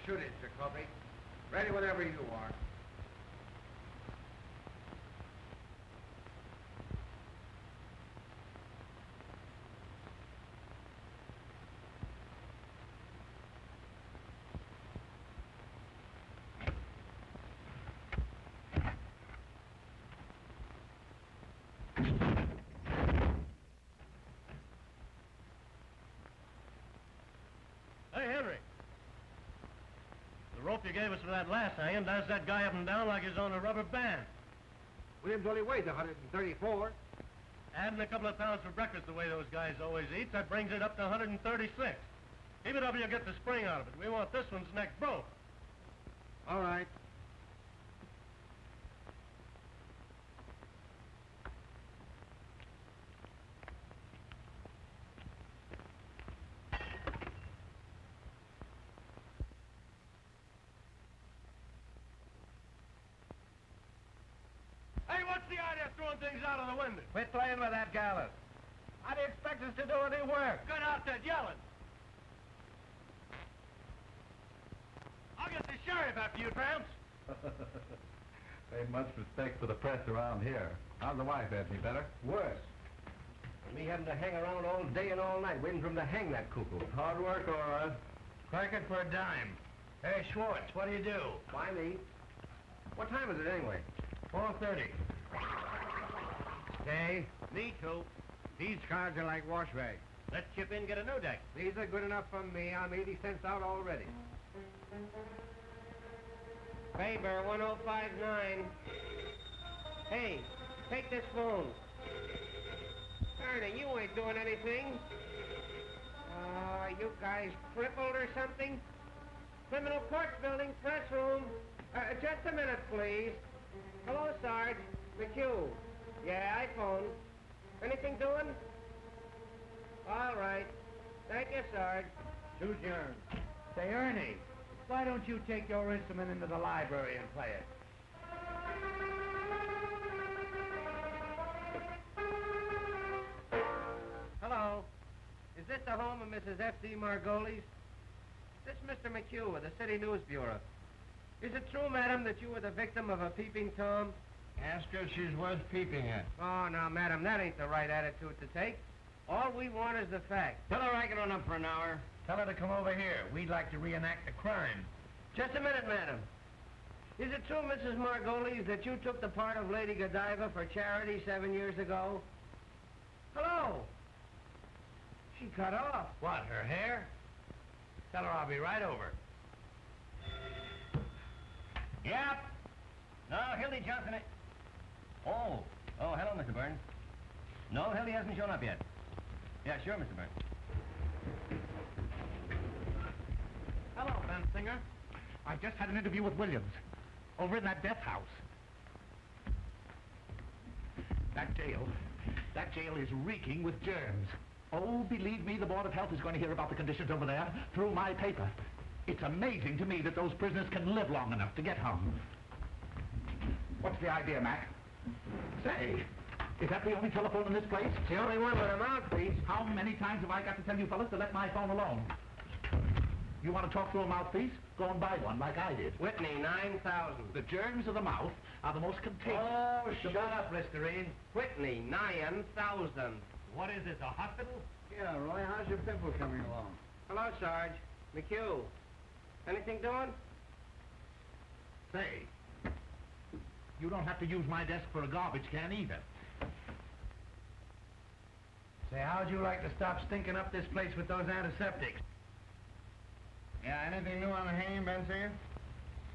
shoot it, Jacoby. Ready whenever you are. Hey, Henry. The rope you gave us for that last hanging does that guy up and down like he's on a rubber band. Williams only weighs 134. Adding a couple of pounds for breakfast the way those guys always eat, that brings it up to 136. Keep it up and you'll get the spring out of it. We want this one's neck broke. All right. Hey, what's the idea of throwing things out of the window? Quit playing with that gallows. How do you expect us to do any work? Good out there yelling. I'll get the sheriff after you, tramps. Ain't much respect for the press around here. How's the wife, Any better? Worse. Me having to hang around all day and all night waiting for him to hang that cuckoo. Hard work, all right. Crack it for a dime. Hey, Schwartz, what do you do? Why me? What time is it anyway? 4:30. Okay. Me too. These cards are like wash rags. Let's chip in and get a new deck. These are good enough for me. I'm 80 cents out already. Faber, 1059. Hey, take this phone. Ernie, you ain't doing anything. You guys crippled or something? Criminal Courts Building, press room. Just a minute, please. Hello, Sarge. McHugh. Yeah, I phoned. Anything doing? All right. Thank you, Sarge. Choose yours. Say, Ernie, why don't you take your instrument into the library and play it? Hello. Is this the home of Mrs. F.D. Margolis? This is Mr. McHugh of the City News Bureau. Is it true, madam, that you were the victim of a peeping Tom? Ask her if she's worth peeping at. Oh, now, madam, that ain't the right attitude to take. All we want is the facts. Tell her I can run up for an hour. Tell her to come over here. We'd like to reenact the crime. Just a minute, madam. Is it true, Mrs. Margolis, that you took the part of Lady Godiva for charity 7 years ago? Hello? She cut off. What, her hair? Tell her I'll be right over. Yep. No, Hildy Johnson. Oh, hello, Mr. Burns. No, Hildy hasn't shown up yet. Yeah, sure, Mr. Burns. Hello, Bensinger. I just had an interview with Williams over in that death house. That jail is reeking with germs. Oh, believe me, the Board of Health is going to hear about the conditions over there through my paper. It's amazing to me that those prisoners can live long enough to get hung. What's the idea, Mac? Say, is that the only telephone in this place? It's the only one with a mouthpiece. How many times have I got to tell you fellas to let my phone alone? You want to talk through a mouthpiece? Go and buy one like I did. Whitney, 9,000. The germs of the mouth are the most contagious. Oh, shut up, Listerine. Whitney, 9,000. What is this, a hospital? Yeah, Roy, how's your pimple coming along? Hello, Sarge. McHugh. Anything doing? Say, you don't have to use my desk for a garbage can either. Say, how'd you like to stop stinking up this place with those antiseptics? Yeah, anything new on the hanging, Bensinger?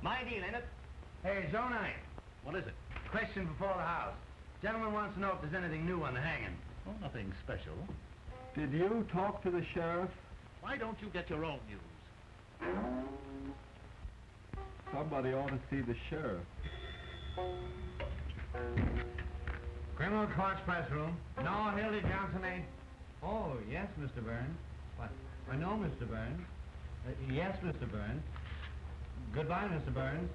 My deal, ain't it? Hey, Zonite. What is it? Question before the house. Gentleman wants to know if there's anything new on the hanging. Oh, nothing special. Did you talk to the sheriff? Why don't you get your own news? Somebody ought to see the sheriff. Criminal Courts press room. No, Hildy Johnson ain't. Oh, yes, Mr. Burns. What? No, Mr. Burns. Yes, Mr. Burns. Goodbye, Mr. Burns.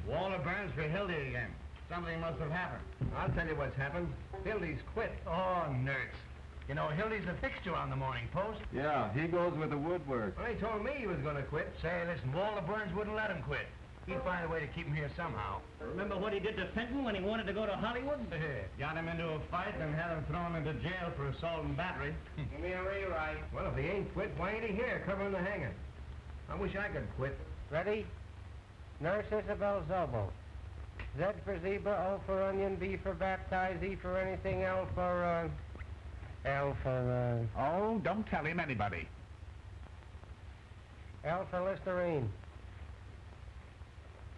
Walter Burns for Hildy again. Something must have happened. I'll tell you what's happened. Hildy's quit. Oh, nerds. You know, Hildy's a fixture on the Morning Post. Yeah, he goes with the woodwork. Well, he told me he was going to quit. Say, listen, Walter Burns wouldn't let him quit. He'd find a way to keep him here somehow. Remember what he did to Fenton when he wanted to go to Hollywood? Got him into a fight and had him thrown into jail for assault and battery. Give me a rewrite. Well, if he ain't quit, why ain't he here covering the hanging? I wish I could quit. Ready? Nurse Isabel Zobo. Z for zebra, O for onion, B for baptize, E for anything, L for, Oh, don't tell him anybody. L for Listerine.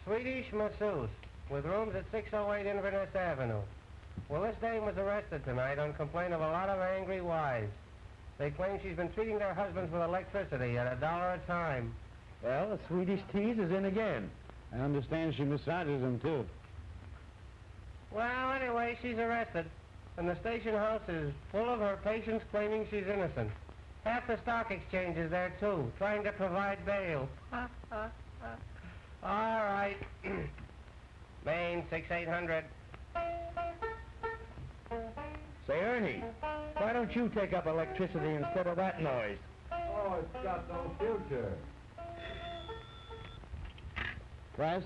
Swedish masseuse, with rooms at 608 Inverness Avenue. Well, this dame was arrested tonight on complaint of a lot of angry wives. They claim she's been treating their husbands with electricity at $1 a time. Well, the Swedish tease is in again. I understand she massages them, too. Well, anyway, she's arrested, and the station house is full of her patients claiming she's innocent. Half the stock exchange is there, too, trying to provide bail. All right. Main, 6800. Say, Ernie, why don't you take up electricity instead of that noise? Oh, it's got no future. Price?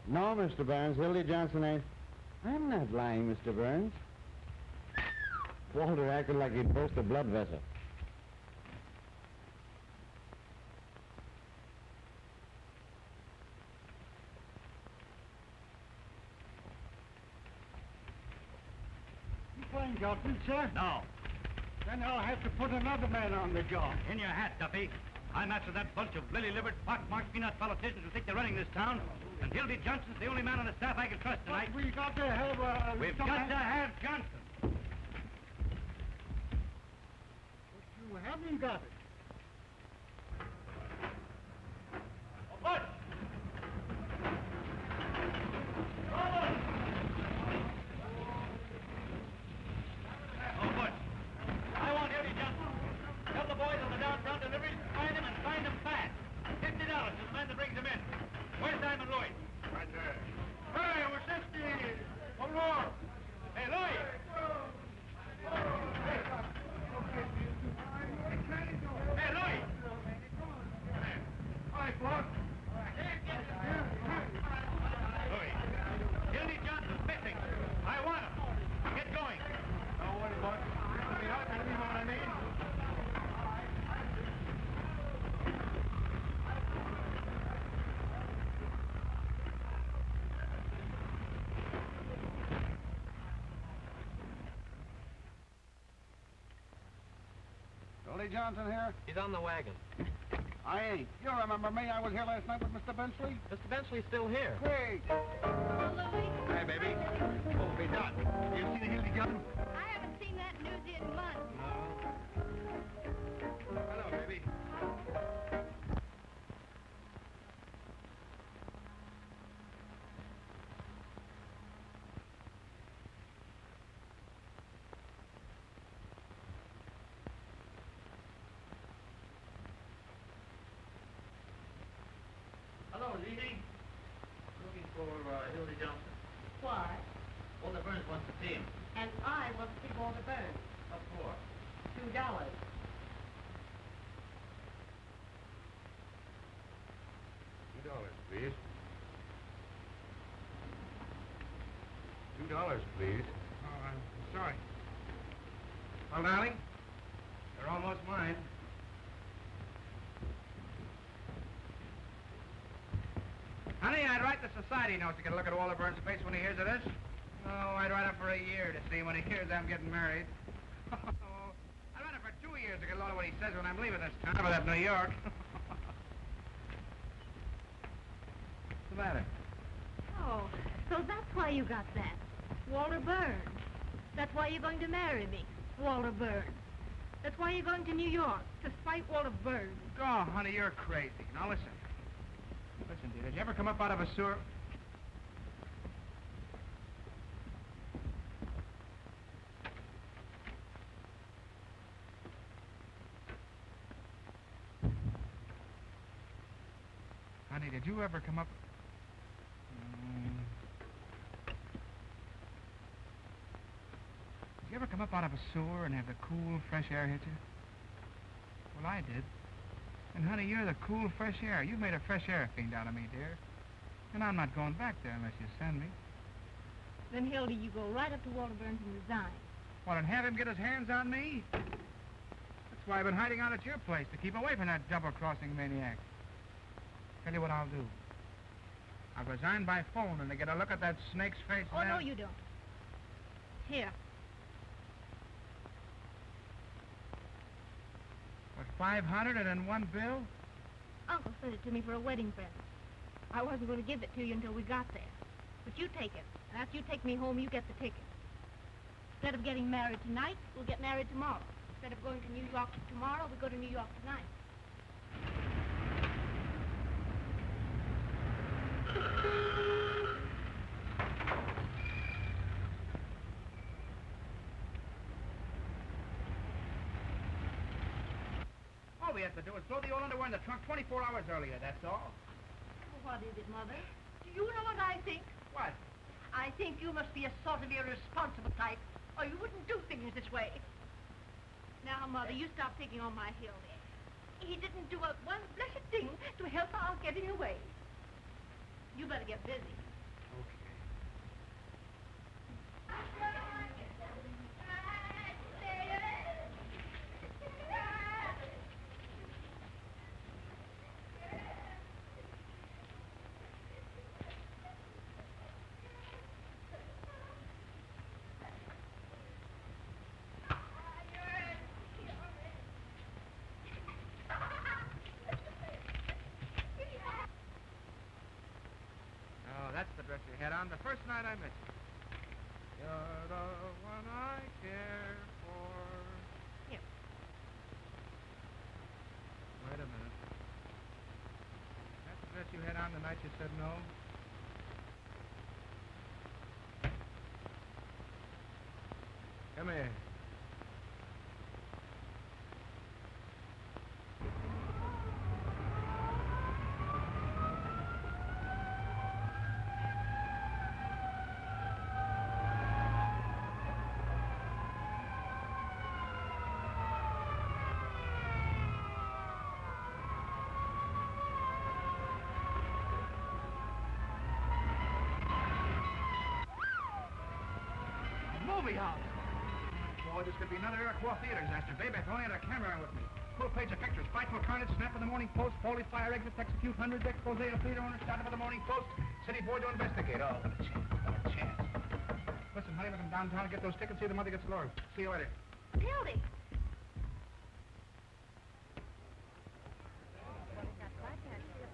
No, Mr. Burns. Hildy Johnson ain't. I'm not lying, Mr. Burns. Walter acted like he'd burst a blood vessel. You playing Johnson, sir? No. Then I'll have to put another man on the job. In your hat, Duffy. I'm after that bunch of lily-livered, pock-marked peanut politicians who think they're running this town. And Hildy Johnson's the only man on the staff I can trust tonight. But we got to have We've got to have Johnson. You haven't got it. What? Oh, Butch. I want Hildy Johnson. Tell the boys on the downtown deliveries to find him and find him fast. $50 to the man that brings him in. Where's Diamond Lloyd? Right there. Hey, Wasinski! One more! Hey, Lloyd! Hey, Lloyd! All right, boss. Lloyd, Hildy Johnson's missing. I want him. Get going. Don't worry, boss. I'll be out there, you know what I mean? Billy Johnson here? He's on the wagon. I ain't. You remember me? I was here last night with Mr. Benchley. Mr. Benchley's still here. Great. Hey, baby. What will be done? You seen Hildy Johnson? I haven't seen that news in months. Hello, baby. Hello, Levy. Looking for Hildy Johnson. Why? Walter Burns wants to see him. And I want to see Walter Burns. What for? $2. $2, please. $2, please. Oh, I'm sorry. Well, darling, you're almost mine. Honey, I'd write the society note to get a look at Walter Burns' face when he hears of this. Oh, I'd write up for a year to see when he hears I'm getting married. I'd write up for 2 years to get a load of what he says when I'm leaving this town for that New York. What's the matter? Oh, so that's why you got that. Walter Burns. That's why you're going to marry me, Walter Burns. That's why you're going to New York, to spite Walter Burns. Oh, honey, you're crazy. Now, listen. Listen, dear, did you ever come up out of a sewer? Honey, did you ever come up... Did you ever come up out of a sewer and have the cool, fresh air hit you? Well, I did. And, honey, you're the cool, fresh air. You've made a fresh air fiend out of me, dear. And I'm not going back there unless you send me. Then, Hildy, you go right up to Walter Burns and resign. What, and have him get his hands on me? That's why I've been hiding out at your place, to keep away from that double-crossing maniac. Tell you what I'll do. I'll resign by phone, and they get a look at that snake's face. Oh, no, you don't. Here. What, 500 and in one bill? Uncle sent it to me for a wedding present. I wasn't going to give it to you until we got there. But you take it. And after you take me home, you get the ticket. Instead of getting married tonight, we'll get married tomorrow. Instead of going to New York tomorrow, we go to New York tonight. All we have to do is throw the old underwear in the trunk 24 hours earlier, that's all. Well, what is it, Mother? Do you know what I think? What? I think you must be a sort of irresponsible type, or you wouldn't do things this way. Now, Mother, you stop picking on my Hildy. He didn't do one blessed thing to help our getting away. You better get busy. That's the dress you had on the first night I met you. You're the one I care for. Here. Wait a minute. That's the dress you had on the night you said no? Come here. Movie house. Boy, this could be another Iroquois theater disaster. Baby, if I only had a camera with me. Full page of pictures. Frightful carnage, snap of the Morning Post, Foley fire exits, execute hundreds, expose of theater owner, startup of the Morning Post, city board to investigate. Oh, what a chance, what a chance. Listen, honey, we're going downtown and get those tickets, see the mother gets lower. See you later. Hildy.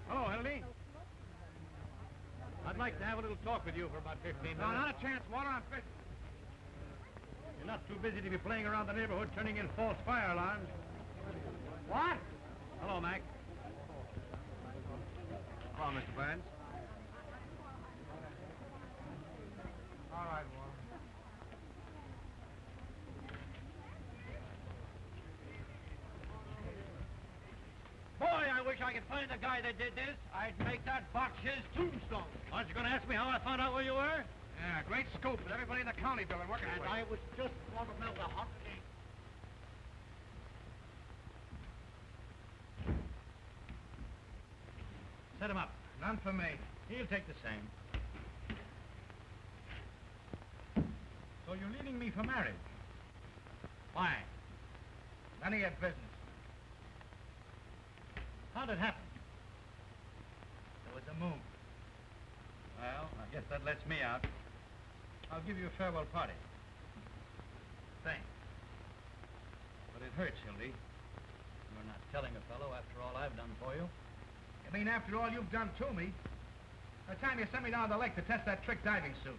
Hello, Hildy. I'd like to have a little talk with you for about 15 minutes. No, not a chance, Walter. I'm busy. You're not too busy to be playing around the neighborhood turning in false fire alarms. What? Hello, Mac. Hello, Mr. Burns. All right, Walter. Boy, I wish I could find the guy that did this. I'd make that box his tombstone. Aren't you going to ask me how I found out where you were? Yeah, great scoop with everybody in the county building working And for you. I was just going to melt a hot cake. Set him up. None for me. He'll take the same. So you're leaving me for marriage? Why? None of your business. How'd it happen? There was a moon. Well, I guess that lets me out. I'll give you a farewell party. Thanks. But it hurts, Hildy. You're not telling a fellow after all I've done for you. You mean after all you've done to me? The time you sent me down to the lake to test that trick diving suit.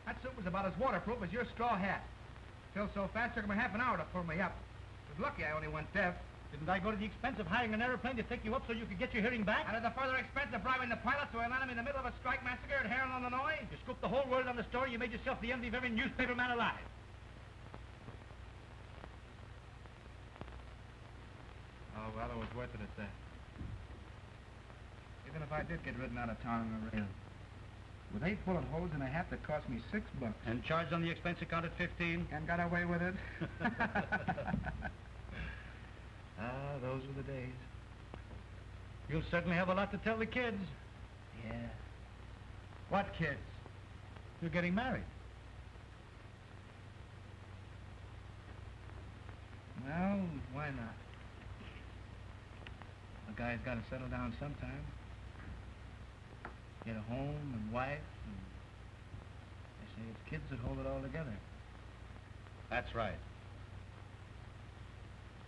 That suit was about as waterproof as your straw hat. Filled so fast, it took him half an hour to pull me up. It was lucky I only went deaf. Didn't I go to the expense of hiring an airplane to take you up so you could get your hearing back? And at the further expense of bribing the pilot so I landed in the middle of a strike massacre at Harlan, Illinois? You scooped the whole world on the story. You made yourself the envy of every newspaper man alive. Oh, well, it was worth it at that. Even if I did get ridden out of town on the rail. with 8 bullet holes in a hat that cost me $6. And charged on the expense account at 15. And got away with it. Those were the days. You'll certainly have a lot to tell the kids. Yeah. What kids? You're getting married. Well, why not? A guy's got to settle down sometime. Get a home and wife, and they say it's kids that hold it all together. That's right.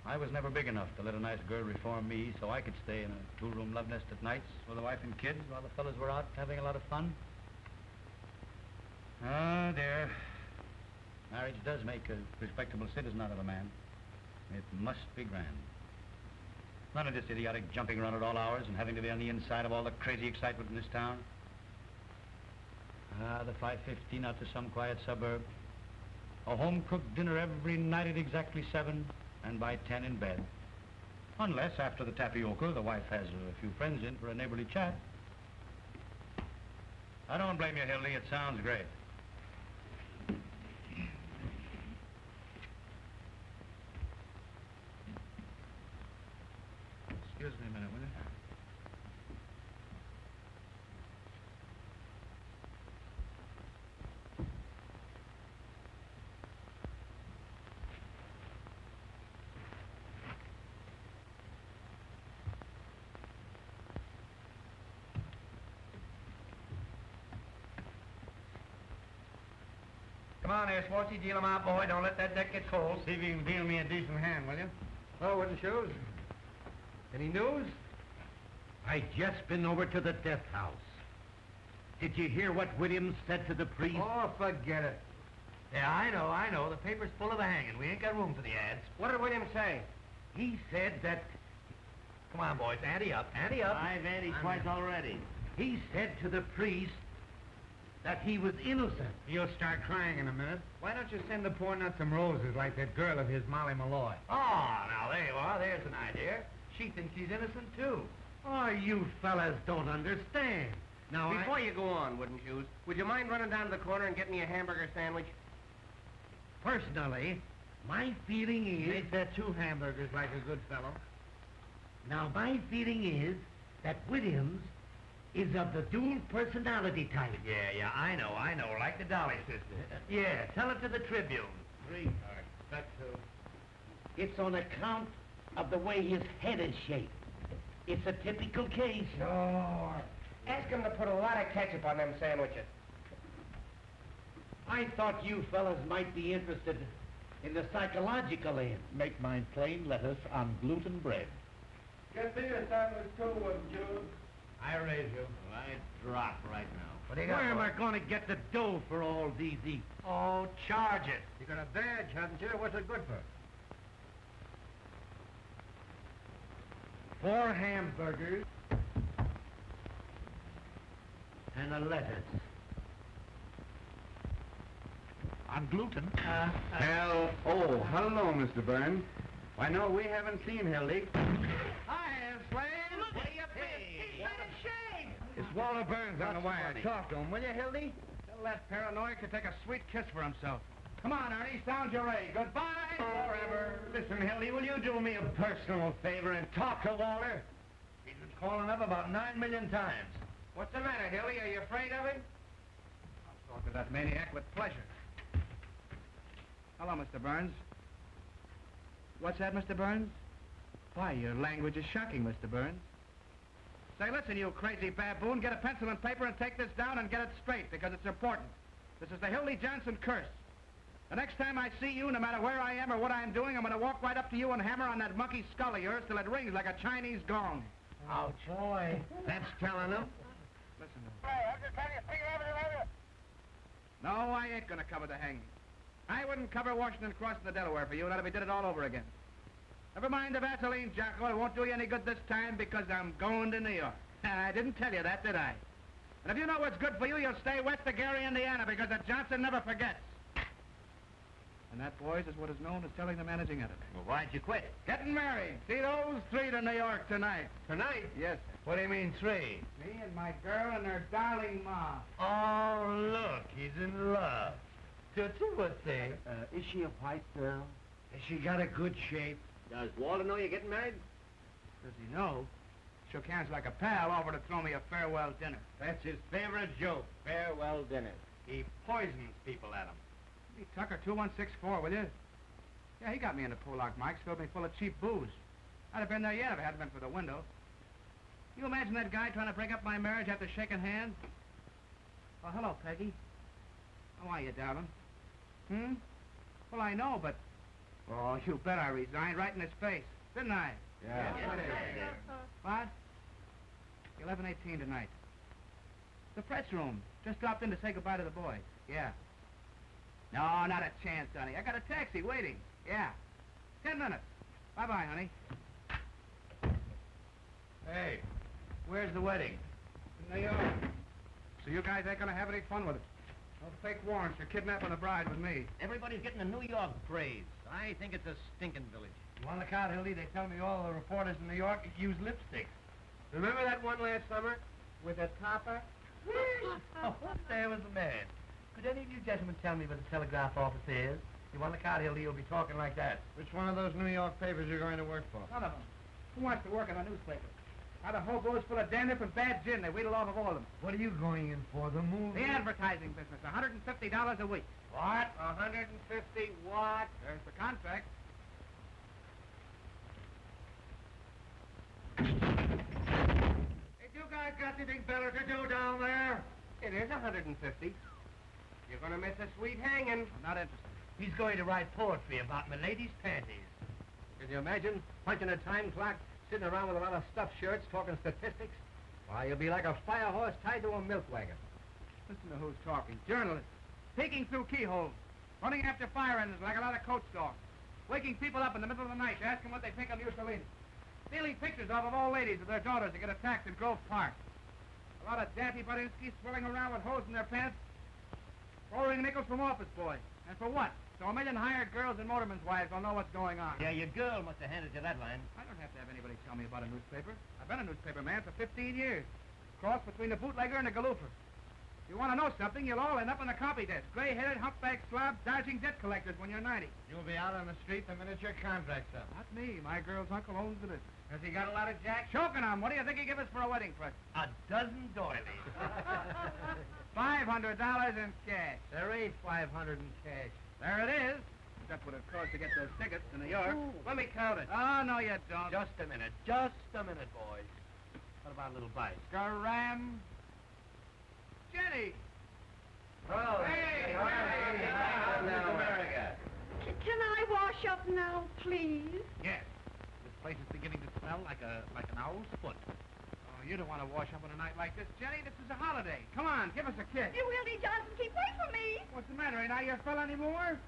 I was never big enough to let a nice girl reform me so I could stay in a 2-room love nest at nights with a wife and kids while the fellas were out having a lot of fun. Oh, dear. Marriage does make a respectable citizen out of a man. It must be grand. None of this idiotic jumping around at all hours and having to be on the inside of all the crazy excitement in this town. The 5:15 out to some quiet suburb. A home-cooked dinner every night at exactly 7, and by 10 in bed. Unless, after the tapioca, the wife has a few friends in for a neighborly chat. I don't blame you, Hildy. It sounds great. Excuse me a minute, will you? Come on there, Swartzy, deal him out, boy. Don't let that deck get cold. See if you can deal me a decent hand, will you? Oh, wooden shoes. Any news? I just been over to the death house. Did you hear what Williams said to the priest? Oh, forget it. Yeah, I know. The paper's full of the hanging. We ain't got room for the ads. What did William say? He said that... Come on, boys, ante up. I've anti twice already. He said to the priest that he was innocent. You'll start crying in a minute. Why don't you send the poor nut some roses like that girl of his, Molly Malloy? Oh, now there you are. There's an idea. She thinks he's innocent, too. Oh, you fellas don't understand. Now, Before you go on, wooden shoes, would you mind running down to the corner and getting me a hamburger sandwich? Personally, my feeling is... Make that 2 hamburgers like a good fellow. Now, my feeling is that Williams is of the dual personality type. Yeah, I know, like the Dolly sister. Yeah, tell it to the Tribune. 3. Cut 2. It's on account of the way his head is shaped. It's a typical case. Sure. Ask him to put a lot of ketchup on them sandwiches. I thought you fellas might be interested in the psychological end. Make mine plain lettuce on gluten bread. Get me a sandwich too, wooden shoes. I raise you. Well, I drop right now. What do you got, Where am boy? I going to get the dough for all these eats? Oh, charge it. You got a badge, haven't you? What's it good for? 4 hamburgers and a lettuce. On gluten? Oh, hello, Mr. Burns. Why, no, we haven't seen Hildy. Hi, Slade. What are you He's not ashamed. It's Walter Burns on the wire. funny? Talk to him, will you, Hildy? Tell that paranoiac to take a sweet kiss for himself. Come on, Ernie, sound your A. Goodbye forever. Listen, Hildy, will you do me a personal favor and talk to Walter? He's been calling up about 9 million times. What's the matter, Hildy? Are you afraid of him? I'll talk to that maniac with pleasure. Hello, Mr. Burns. What's that, Mr. Burns? Why, your language is shocking, Mr. Burns. Say, listen, you crazy baboon, get a pencil and paper and take this down and get it straight, because it's important. This is the Hildy Johnson curse. The next time I see you, no matter where I am or what I'm doing, I'm going to walk right up to you and hammer on that monkey skull of yours till it rings like a Chinese gong. Ouch. Boy, that's telling him. Listen. Hey, I'm just trying to figure everything out. No, I ain't going to cover the hanging. I wouldn't cover Washington crossing the Delaware for you, not if we did it all over again. Never mind the Vaseline, Jocko. It won't do you any good this time because I'm going to New York. I didn't tell you that, did I? And if you know what's good for you, you'll stay west of Gary, Indiana, because the Johnson never forgets. And that, boys, is what is known as telling the managing editor. Well, why'd you quit? Getting married. See those three to New York tonight. Tonight? Yes. What do you mean, three? Me and my girl and her darling ma. Oh, look, he's in love. Tootsie, what's say? Is she a white girl? Has she got a good shape? Does Walter know you're getting married? Does he know? Shook hands like a pal, offered to throw me a farewell dinner. That's his favorite joke, farewell dinner. He poisons people at 'em. Hey, Tucker, 2164, will you? Yeah, he got me into Pollock Mike's, filled me full of cheap booze. I'd have been there yet if it hadn't been for the window. You imagine that guy trying to break up my marriage after shaking hands? Oh, hello, Peggy. How are you, darling? Well, I know, but... Oh, you bet I resigned right in his face, didn't I? Yeah. What? 11:18 tonight. The press room. Just dropped in to say goodbye to the boys. Yeah. No, not a chance, honey. I got a taxi waiting. Yeah. 10 minutes. Bye-bye, honey. Hey, where's the wedding? In New York. So you guys ain't gonna have any fun with it. No fake warrants for kidnapping the bride with me. Everybody's getting a New York praise. I think it's a stinking village. You want to look out, Hildy? They tell me all the reporters in New York use lipstick. Remember that one last summer with that topper? Oh, what there was the man? Could any of you gentlemen tell me where the telegraph office is? You want to look out, Hildy? You'll be talking like that. Which one of those New York papers you're going to work for? None of them. Who wants to work in a newspaper? Now the hobo's full of dandruff and bad gin. They wheedle off of all of them. What are you going in for, the movie? The advertising business, $150 a week. What? 150 what? There's the contract. Hey, you guys got anything better to do down there? It is 150. You're going to miss a sweet hanging. I'm not interested. He's going to write poetry about my lady's panties. Can you imagine punching a time clock, sitting around with a lot of stuffed shirts, talking statistics? Why, you'll be like a fire horse tied to a milk wagon. Listen to who's talking. Journalists. Peeking through keyholes. Running after fire engines like a lot of coach dogs. Waking people up in the middle of the night to ask them what they think of Mussolini. Stealing pictures off of old ladies with their daughters that get attacked in Grove Park. A lot of daffy Budinsky swirling around with holes in their pants. Borrowing nickels from office boys. And for what? So a million hired girls and motormen's wives will know what's going on. Yeah, your girl must have handed you that line. I don't have to have anybody tell me about a newspaper. I've been a newspaper man for 15 years. Cross between a bootlegger and a galoofer. If you want to know something, you'll all end up on the copy desk. Gray-headed, humpback slobs, dodging debt collectors when you're 90. You'll be out on the street the minute your contract's up. Not me. My girl's uncle owns the business. Has he got a lot of jacks? Choking on. What do you think he give us for a wedding present? A dozen doilies. $500 in cash. There ain't 500 in cash. There it is. That's what it cost to get those tickets to New York. Let me count it. Oh, no, you don't. Just a minute, boys. What about a little bite? Garam. Jenny. Oh, Hey, America. Can I wash up now, please? Yes. This place is beginning to smell like an owl's foot. Oh, you don't want to wash up on a night like this, Jenny. This is a holiday. Come on, give us a kiss. You, Hildy Johnson, keep away from me. What's the matter? Ain't I your fella anymore?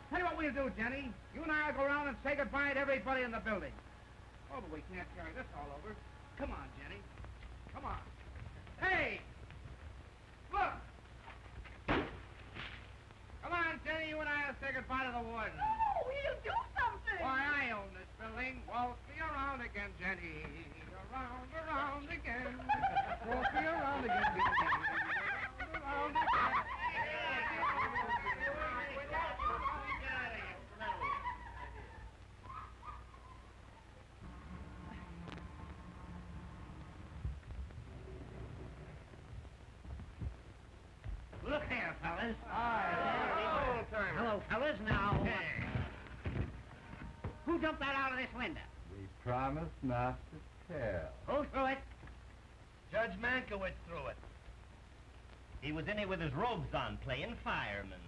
Tell you what we'll do, Jenny. You and I will go around and say goodbye to everybody in the building. Oh, but we can't carry this all over. Come on, Jenny. Come on. Hey! Look! Come on, Jenny. You and I will say goodbye to the warden. Oh, he'll do something. Why, I own this building. Walk me around again, Jenny. Around again. Walk me around again, Jenny. Around again. Look here, fellas. Hello, fellas. Now, who jumped that out of this window? We promised not to tell. Who threw it? Judge Mankiewicz threw it. He was in here with his robes on, playing fireman.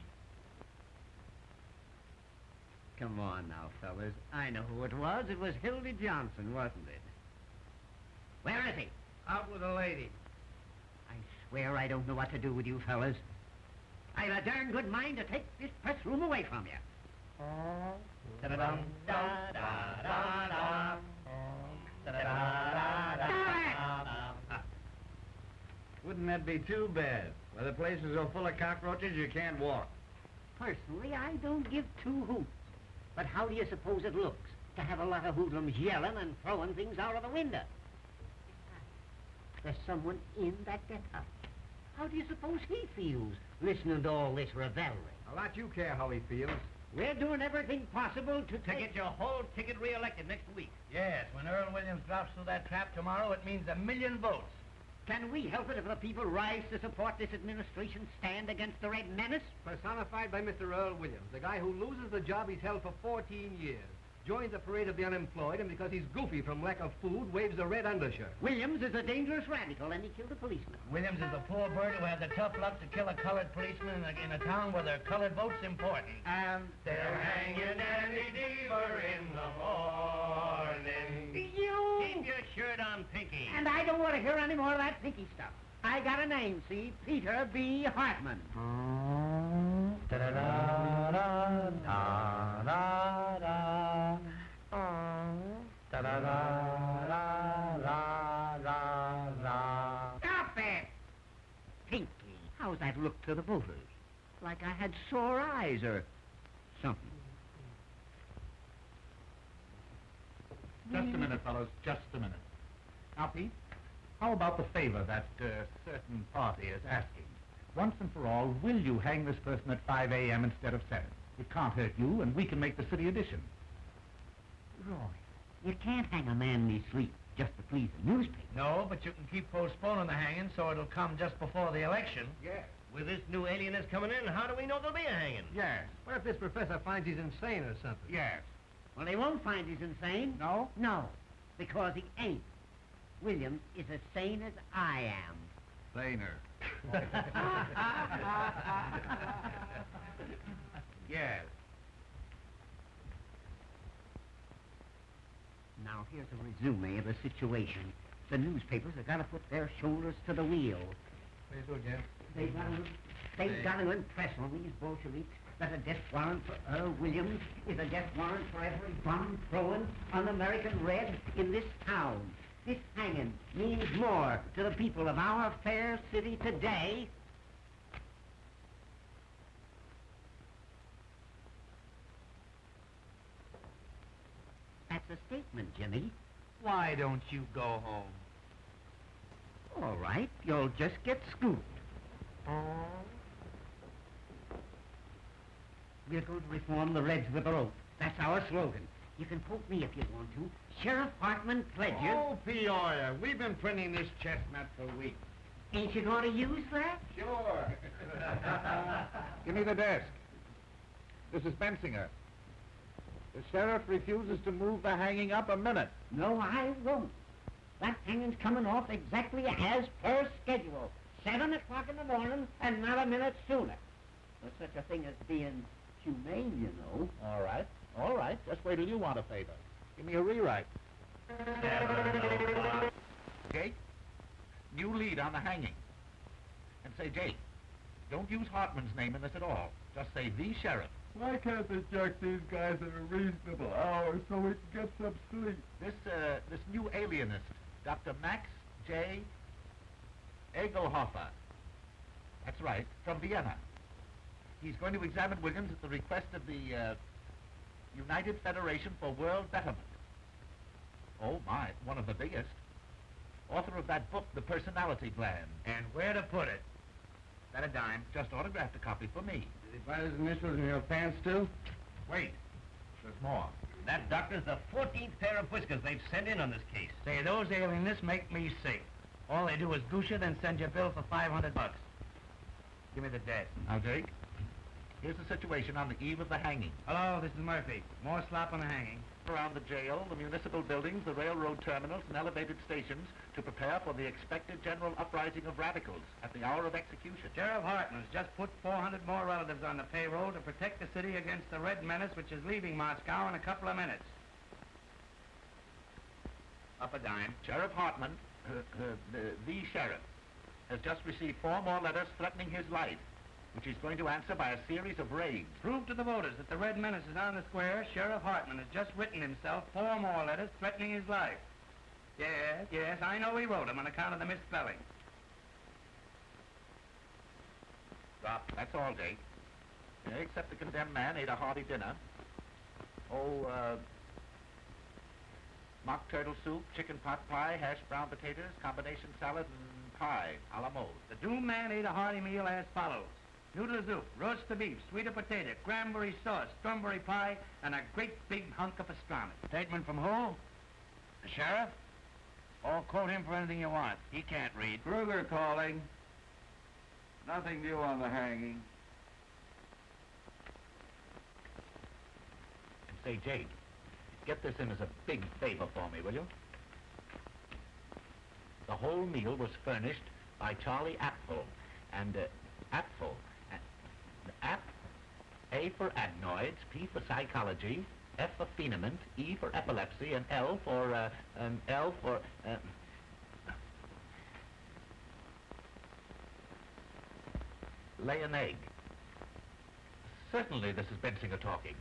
Come on now, fellas. I know who it was. It was Hildy Johnson, wasn't it? Where is he? Out with a lady. I swear I don't know what to do with you fellas. I've a darn good mind to take this press room away from you. Da-da-dum, da-da-da-da-da. Da-da-da-da-da-da. Wouldn't that be too bad? Well, the place is so full of cockroaches you can't walk. Personally, I don't give two hoots. But how do you suppose it looks to have a lot of hoodlums yelling and throwing things out of the window? There's someone in that get-up. How do you suppose he feels listening to all this revelry? A lot you care how he feels. We're doing everything possible to get your whole ticket re-elected next week. Yes, when Earl Williams drops through that trap tomorrow, it means 1,000,000 votes. Can we help it if the people rise to support this administration's stand against the Red Menace? Personified by Mr. Earl Williams, the guy who loses the job he's held for 14 years. Joins the parade of the unemployed, and because he's goofy from lack of food, waves a red undershirt. Williams is a dangerous radical, and he killed a policeman. Williams is the poor bird who had the tough luck to kill a colored policeman in a town where their colored vote's important. And they'll hang you, Danny Deaver, in the morning. You! Keep your shirt on, Pinky. And I don't want to hear any more of that pinky stuff. I got a name, see? Peter B. Hartman. Stop it! Pinky, how's that look to the voters? Like I had sore eyes or something. Just a minute, fellows, just a minute. Now, Pete, how about the favor that certain party is asking? Once and for all, will you hang this person at 5 a.m. instead of 7? It can't hurt you, and we can make the city edition. Roy, you can't hang a man in his sleep just to please the newspaper. No, but you can keep postponing the hanging so it'll come just before the election. Yes. With this new alienist coming in, how do we know there'll be a hanging? Yes. What if this professor finds he's insane or something? Yes. Well, they won't find he's insane. No? No, because he ain't. Williams is as sane as I am. Saner. Yes. Now, here's a resume of the situation. The newspapers have got to put their shoulders to the wheel. Please do, Jim. They've got to impress on these Bolsheviks that a death warrant for Earl Williams is a death warrant for every bomb thrown on American Red in this town. This hanging means more to the people of our fair city today. That's a statement, Jimmy. Why don't you go home? All right, you'll just get scooped. We're going to reform the Reds with a rope. That's our slogan. You can quote me if you want to. Sheriff Hartman pledges... Oh, Peoria, we've been printing this chestnut for weeks. Ain't you going to use that? Sure. Give me the desk. This is Bensinger. The sheriff refuses to move the hanging up a minute. No, I won't. That hanging's coming off exactly as per schedule. 7 o'clock in the morning and not a minute sooner. There's such a thing as being humane, you know. All right. Just wait till you want a favor. Give me a rewrite. Jake, new lead on the hanging. And say, Jake, don't use Hartman's name in this at all. Just say the sheriff. Why can't they jerk these guys at a reasonable hour so we can get some sleep? This new alienist, Dr. Max J. Egelhofer. That's right, from Vienna. He's going to examine Williams at the request of the United Federation for World Betterment. Oh, my, one of the biggest. Author of that book, The Personality Plan. And where to put it? That a dime. Just autographed a copy for me. Did he find his initials in your pants, too? Wait, there's more. That doctor's the 14th pair of whiskers they've sent in on this case. Say, those alienists make me sick. All they do is goose you, then send you a bill for $500. Give me the desk. Now, Jake, here's the situation on the eve of the hanging. Hello, this is Murphy. More slop on the hanging. Around the jail, the municipal buildings, the railroad terminals, and elevated stations to prepare for the expected general uprising of radicals at the hour of execution. Sheriff Hartman's just put 400 more relatives on the payroll to protect the city against the Red Menace, which is leaving Moscow in a couple of minutes. Up a dime. Sheriff Hartman, the sheriff, has just received 4 more letters threatening his life, which he's going to answer by a series of raids. Prove to the voters that the Red Menace is on the square. Sheriff Hartman has just written himself 4 more letters threatening his life. Yes, I know he wrote them on account of the misspelling. Drop. That's all, Jake. Yeah, except the condemned man ate a hearty dinner. Mock turtle soup, chicken pot pie, hashed brown potatoes, combination salad, and pie a la mode. The doomed man ate a hearty meal as follows. Noodle soup, roast the beef, sweet potato, cranberry sauce, strawberry pie, and a great big hunk of pastrami. Statement from who? The sheriff? Oh, quote him for anything you want. He can't read. Kruger calling. Nothing new on the hanging. Say, Jake, get this in as a big favor for me, will you? The whole meal was furnished by Charlie Apfel. And, Apfel. A for adenoids, P for psychology, F for phenomenon, E for epilepsy, and L for, lay an egg. Certainly this is Bensinger talking.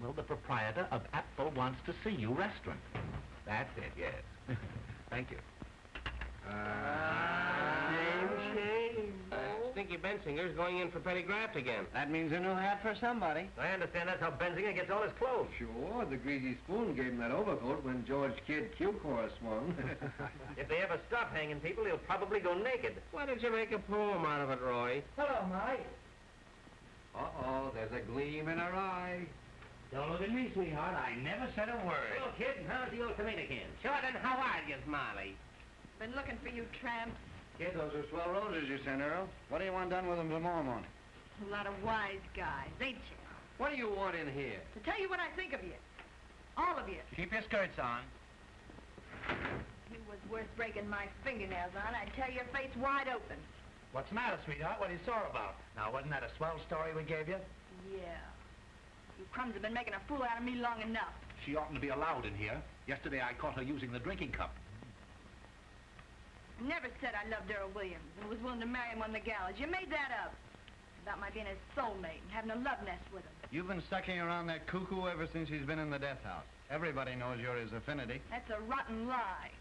Well, the proprietor of Apfel wants to see you restaurant. That's it, yes. Thank you. Shame. Stinky Bensinger's going in for petty graft again. That means a new hat for somebody. I understand that's how Benzinger gets all his clothes. Sure, the greasy spoon gave him that overcoat when George Kidd Q-Corps swung. If they ever stop hanging people, he'll probably go naked. Why don't you make a poem out of it, Roy? Hello, Molly. Uh-oh, there's a gleam in her eye. Don't look at me, sweetheart. I never said a word. Hello, kid. How's the old tomato can? Sure, then how are you, Molly? Been looking for you, tramps. Kid, those are swell roses you sent, Earl. What do you want done with them tomorrow morning? A lot of wise guys, ain't you? What do you want in here? To tell you what I think of you. All of you. Keep your skirts on. You was worth breaking my fingernails on. I'd tear your face wide open. What's the matter, sweetheart? What are you sore about? Now, wasn't that a swell story we gave you? Yeah. You crumbs have been making a fool out of me long enough. She oughtn't to be allowed in here. Yesterday I caught her using the drinking cup. I never said I loved Earl Williams and was willing to marry him on the gallows. You made that up. About my being his soulmate and having a love nest with him. You've been sucking around that cuckoo ever since he's been in the death house. Everybody knows you're his affinity. That's a rotten lie.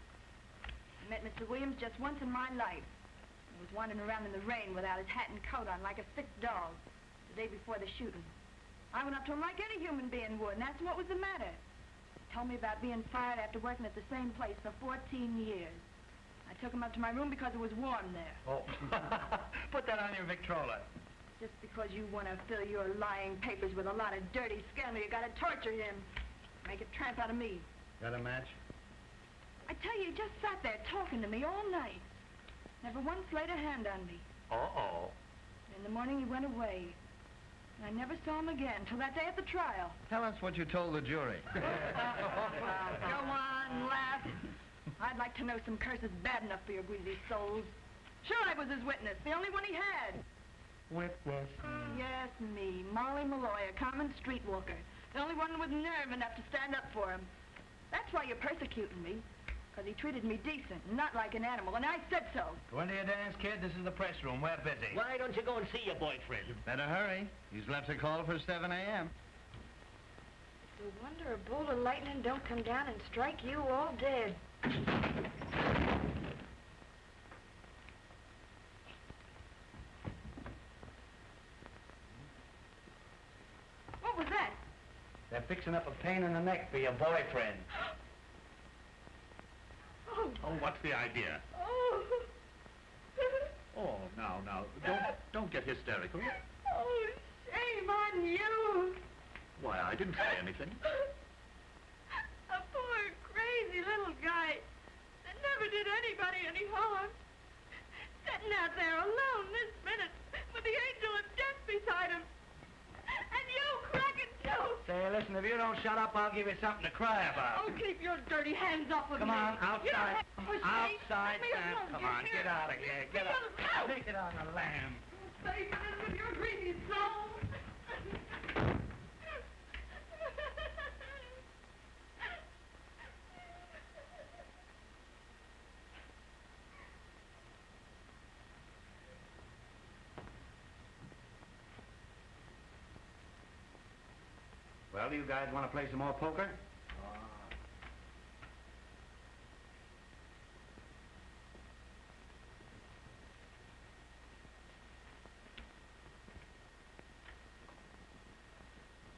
I met Mr. Williams just once in my life. He was wandering around in the rain without his hat and coat on like a sick dog the day before the shooting. I went up to him like any human being would and asked him what was the matter. He told me about being fired after working at the same place for 14 years. I took him up to my room because it was warm there. Oh. Put that on your Victrola. Just because you want to fill your lying papers with a lot of dirty scandal, you got to torture him. Make a tramp out of me. Got a match? I tell you, he just sat there talking to me all night. Never once laid a hand on me. Uh-oh. In the morning, he went away. And I never saw him again till that day at the trial. Tell us what you told the jury. Go on, laugh. I'd like to know some curses bad enough for your greasy souls. Sure, I was his witness, the only one he had. Witness. Yes, me, Molly Malloy, a common streetwalker. The only one with nerve enough to stand up for him. That's why you're persecuting me. Because he treated me decent, not like an animal, and I said so. Go into your dance, kid. This is the press room. We're busy. Why don't you go and see your boyfriend? Better hurry. He's left a call for 7 a.m. No wonder a bolt of lightning don't come down and strike you all dead. What was that? They're fixing up a pain in the neck for your boyfriend. Oh. Oh, what's the idea? Oh. Oh, now, don't get hysterical. Oh, shame on you. Why, I didn't say anything. A poor, crazy little guy that never did anybody any harm. Sitting out there alone this minute with the angel of death beside him. And you cracking too. Say, listen, if you don't shut up, I'll give you something to cry about. Oh, keep your dirty hands off of me. Come on, outside. Outside, Let me Sam. alone. Come on, get out of here. Get out. out. Take it on the lamb. Save it with your greedy soul. Well, you guys want to play some more poker?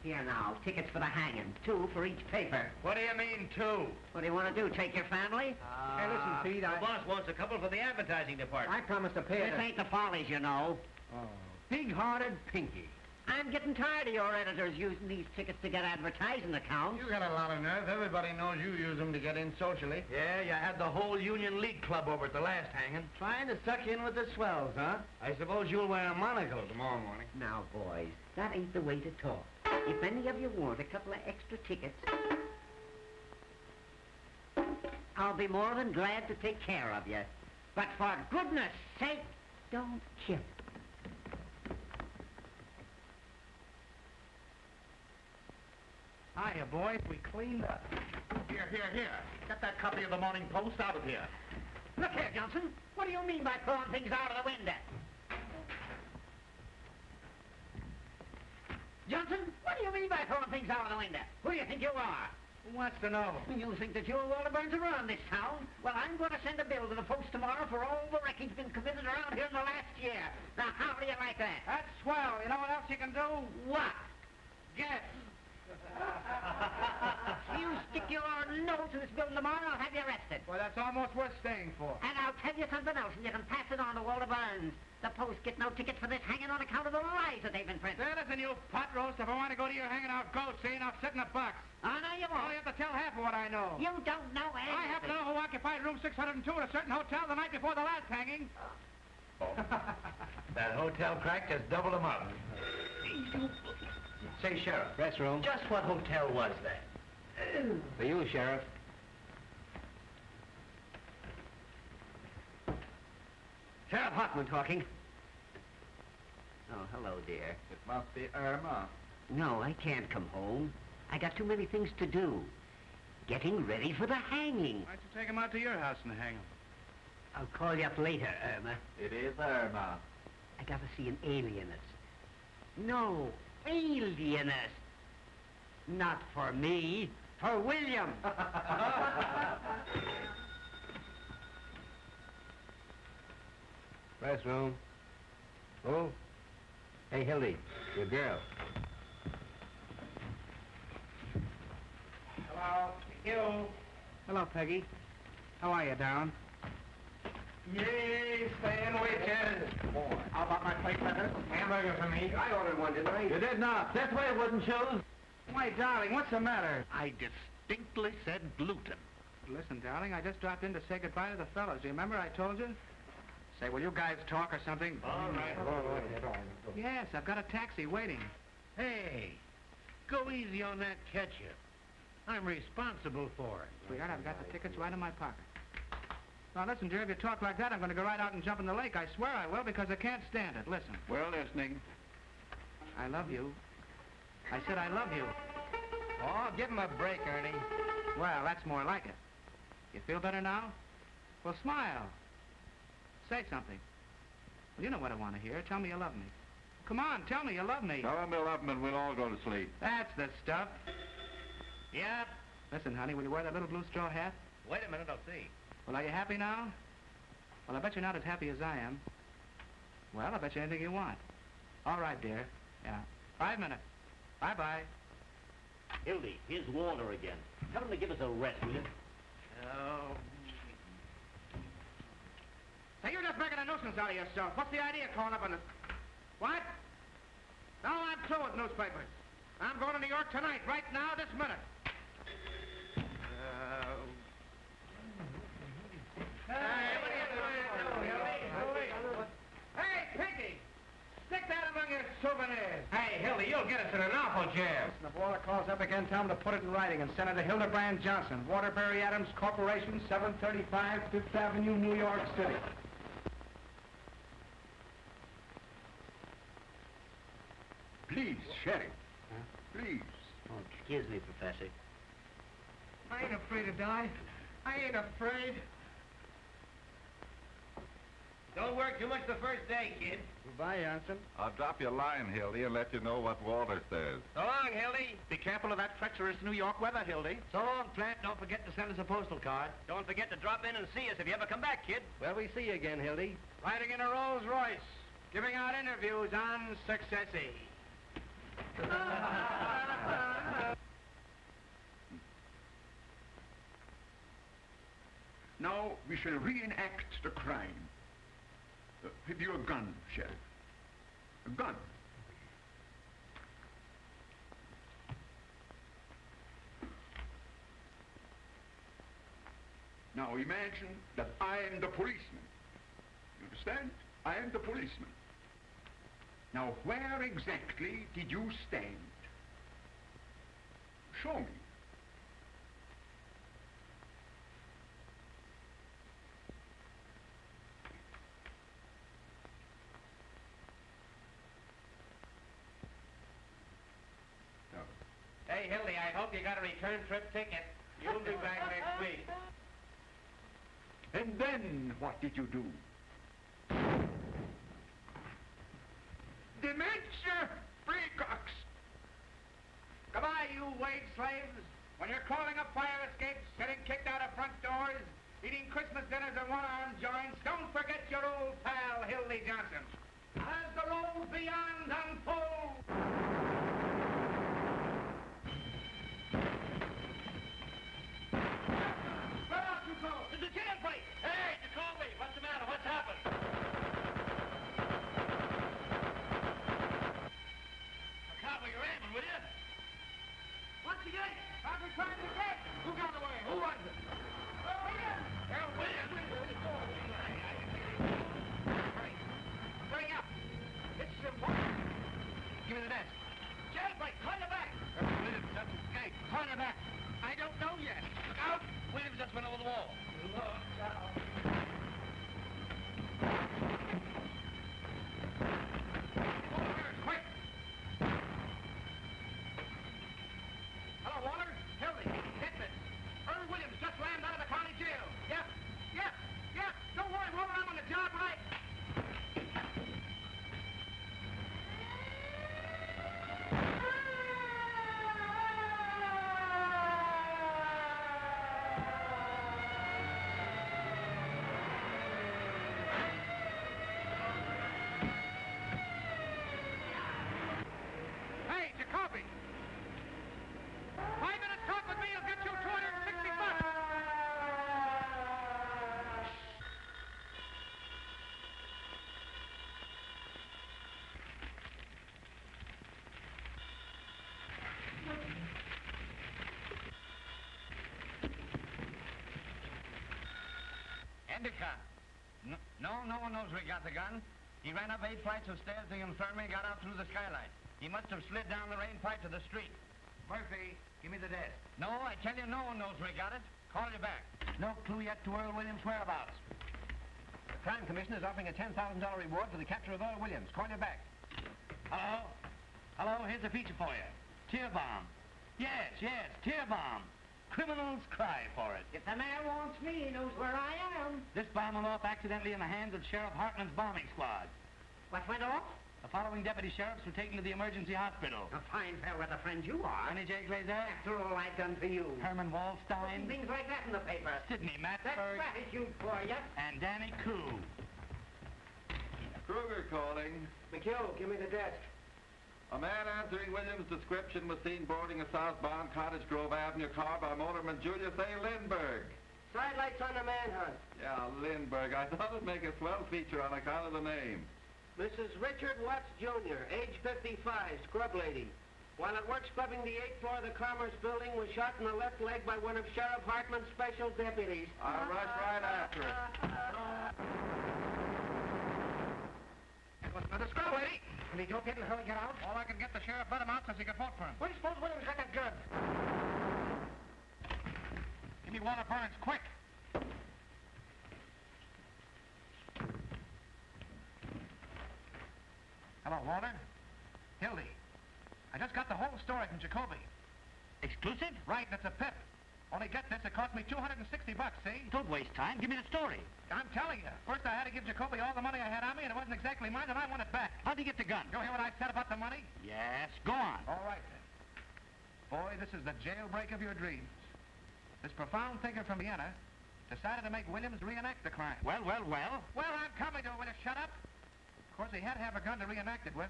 Here now, tickets for the hanging. 2 for each paper. What do you mean, 2? What do you want to do, take your family? Hey, listen, Pete, The boss wants a couple for the advertising department. I promised to pay This it. ain't the Follies, you know. Oh, big-hearted Pinky. I'm getting tired of your editors using these tickets to get advertising accounts. You got a lot of nerve. Everybody knows you use them to get in socially. Yeah, you had the whole Union League Club over at the last hanging. Trying to suck you in with the swells, huh? I suppose you'll wear a monocle tomorrow morning. Now, boys, that ain't the way to talk. If any of you want a couple of extra tickets, I'll be more than glad to take care of you. But for goodness sake, don't kill. Hiya, boys. We cleaned up. Here. Get that copy of the Morning Post out of here. Look here, Johnson. What do you mean by throwing things out of the window? Johnson, what do you mean by throwing things out of the window? Who do you think you are? Who wants to know? You think that you're Walter Burns around this town? Well, I'm going to send a bill to the folks tomorrow for all the wreckage been committed around here in the last year. Now, how do you like that? That's swell. You know what else you can do? What? Guess. If you stick your nose to this building tomorrow, I'll have you arrested. Well, that's almost worth staying for. And I'll tell you something else, and you can pass it on to Walter Burns. The Post get no tickets for this hanging on account of the lies that they've been printing. Say, listen, you pot roast, if I want to go to your hanging out, go, see, and I'll sit in a box. Oh, no, you I won't. only have to tell half of what I know. You don't know anything. I happen to know who occupied room 602 at a certain hotel the night before the last hanging. That hotel crack just doubled them up. Say, Sheriff. Press room. Just what hotel was that? For you, Sheriff. Sheriff Hoffman talking. Oh, hello, dear. It must be Irma. No, I can't come home. I got too many things to do. Getting ready for the hanging. Why don't you take him out to your house and hang him? I'll call you up later, Irma. It is Irma. I gotta see an alienist. No, alienist. Not for me, for William. Press room. Oh. Hey, Hildy, your girl. Hello. You. Hello, Peggy. How are you, darling? Yay, stand witches. How about my plate letter? Hamburger for me. I ordered one, didn't I? You did not. That's why it wasn't chosen. Why, darling, what's the matter? I distinctly said gluten. Listen, darling, I just dropped in to say goodbye to the fellas. Do you remember I told you? Say, will you guys talk or something? All right. Yes, I've got a taxi waiting. Hey, go easy on that ketchup. I'm responsible for it. Sweetheart, I've got the tickets right in my pocket. Now, listen, dear, if you talk like that, I'm going to go right out and jump in the lake. I swear I will, because I can't stand it. Listen, We're listening. I love you. I said I love you. Oh, give him a break, Ernie. Well, that's more like it. You feel better now? Well, smile. Say something. Well, you know what I want to hear. Tell me you love me. Come on, tell me you love me. Tell him to love him and we'll all go to sleep. That's the stuff. Yep. Listen, honey, will you wear that little blue straw hat? Wait a minute, I'll see. Well, are you happy now? Well, I bet you're not as happy as I am. Well, I bet you anything you want. All right, dear. Yeah. 5 minutes. Bye-bye. Hildy, here's Walter again. Tell him to give us a rest, will you? Oh. Say, you're just making a nuisance out of yourself. What's the idea of calling up on this? What? No, I'm through with newspapers. I'm going to New York tonight, right now, this minute. Hey, Pinky! Stick that among your souvenirs. Hey, Hildy, you'll get us in an awful jam. Listen, if Walter calls up again, tell him to put it in writing and send it to Hildebrand Johnson, Waterbury Adams Corporation, 735 Fifth Avenue, New York City. Please, Sheriff. Please. Oh, excuse me, Professor. I ain't afraid to die. I ain't afraid. Don't work too much the first day, kid. Goodbye, Johnson. I'll drop you a line, Hildy, and let you know what Walter says. So long, Hildy. Be careful of that treacherous New York weather, Hildy. So long, Plant. Don't forget to send us a postal card. Don't forget to drop in and see us if you ever come back, kid. Well, we see you again, Hildy. Riding in a Rolls Royce, giving out interviews on Successy. Now we shall reenact the crime. Have you a gun, Sheriff? A gun. Now imagine that I am the policeman. You understand? I am the policeman. Now where exactly did you stand? Show me. Hey, Hildy, I hope you got a return trip ticket. You'll be back next week. And then what did you do? Dementia precox. Goodbye, you wage slaves. When you're crawling up fire escapes, getting kicked out of front doors, eating Christmas dinners and one-arm joints, don't forget your old pal, Hildy Johnson. As the road beyond unfolds. It's a jailbreak! Hey, Jacoby, what's the matter? What's happened? Look out where you're aiming, will you? What's the gate? I've been trying to get. Who got away? Who was it? Williams! Hurry up! This is important. Give me the desk. Jailbreak, call you back. Williams just escaped. Call you back. I don't know yet. Look out! Williams just went over the wall. Quick! Hello, Walter. Hildy, get this. Earl Williams just landed out of the county jail. Yep. Don't worry, Walter, I'm on the job right. Hey, Jacoby. 5 minutes talk with me will get you $260. Endicott. No one knows we got the gun. He ran up 8 flights of stairs to the infirmary and got out through the skylight. He must have slid down the rain pipe to the street. Murphy, give me the desk. No, I tell you, no one knows we got it. Call you back. No clue yet to Earl Williams' whereabouts. The Crime Commission is offering a $10,000 reward for the capture of Earl Williams. Call you back. Hello, here's a feature for you. Tear bomb. Yes, tear bomb. Criminals cry for it. If the mayor wants me, he knows where I am. This bomb went off accidentally in the hands of Sheriff Hartman's bombing squad. What went off? The following deputy sheriffs were taken to the emergency hospital. A fine fair-weather friend you are. Honey J. Glazer, After all I've done for you. Herman Wallstein, Things like that in the paper. Sidney That's Matberg, gratitude for you. and Danny Koo. Kruger calling. McHugh, give me the desk. A man answering Williams' description was seen boarding a southbound Cottage Grove Avenue car by motorman Julius A. Lindbergh. Sidelights on the manhunt. Yeah, Lindbergh. I thought it'd make a swell feature on account of the name. Mrs. Richard Watts, Jr., age 55, scrub lady. While at work scrubbing the 8th floor of the Commerce Building, was shot in the left leg by one of Sheriff Hartman's special deputies. I'll rush right after it. That was another scrub lady. Will he don't get him get out? All I can get the sheriff let him out since he could vote for him. Where do you suppose Williams got that gun? Give me Walter Burns, quick. Hello, Walter. Hildy. I just got the whole story from Jacoby. Exclusive? Right, and it's a pip. Only get this, it cost me $260, see? Don't waste time. Give me the story. I'm telling you. First I had to give Jacoby all the money I had on me, and it wasn't exactly mine, and I want it back. How'd you get the gun? You hear what I said about the money? Yes, go on. All right, then. Boy, this is the jailbreak of your dreams. This profound thinker from Vienna decided to make Williams reenact the crime. Well. Well, I'm coming to it. Will you shut up? Of course, he had to have a gun to reenact it with.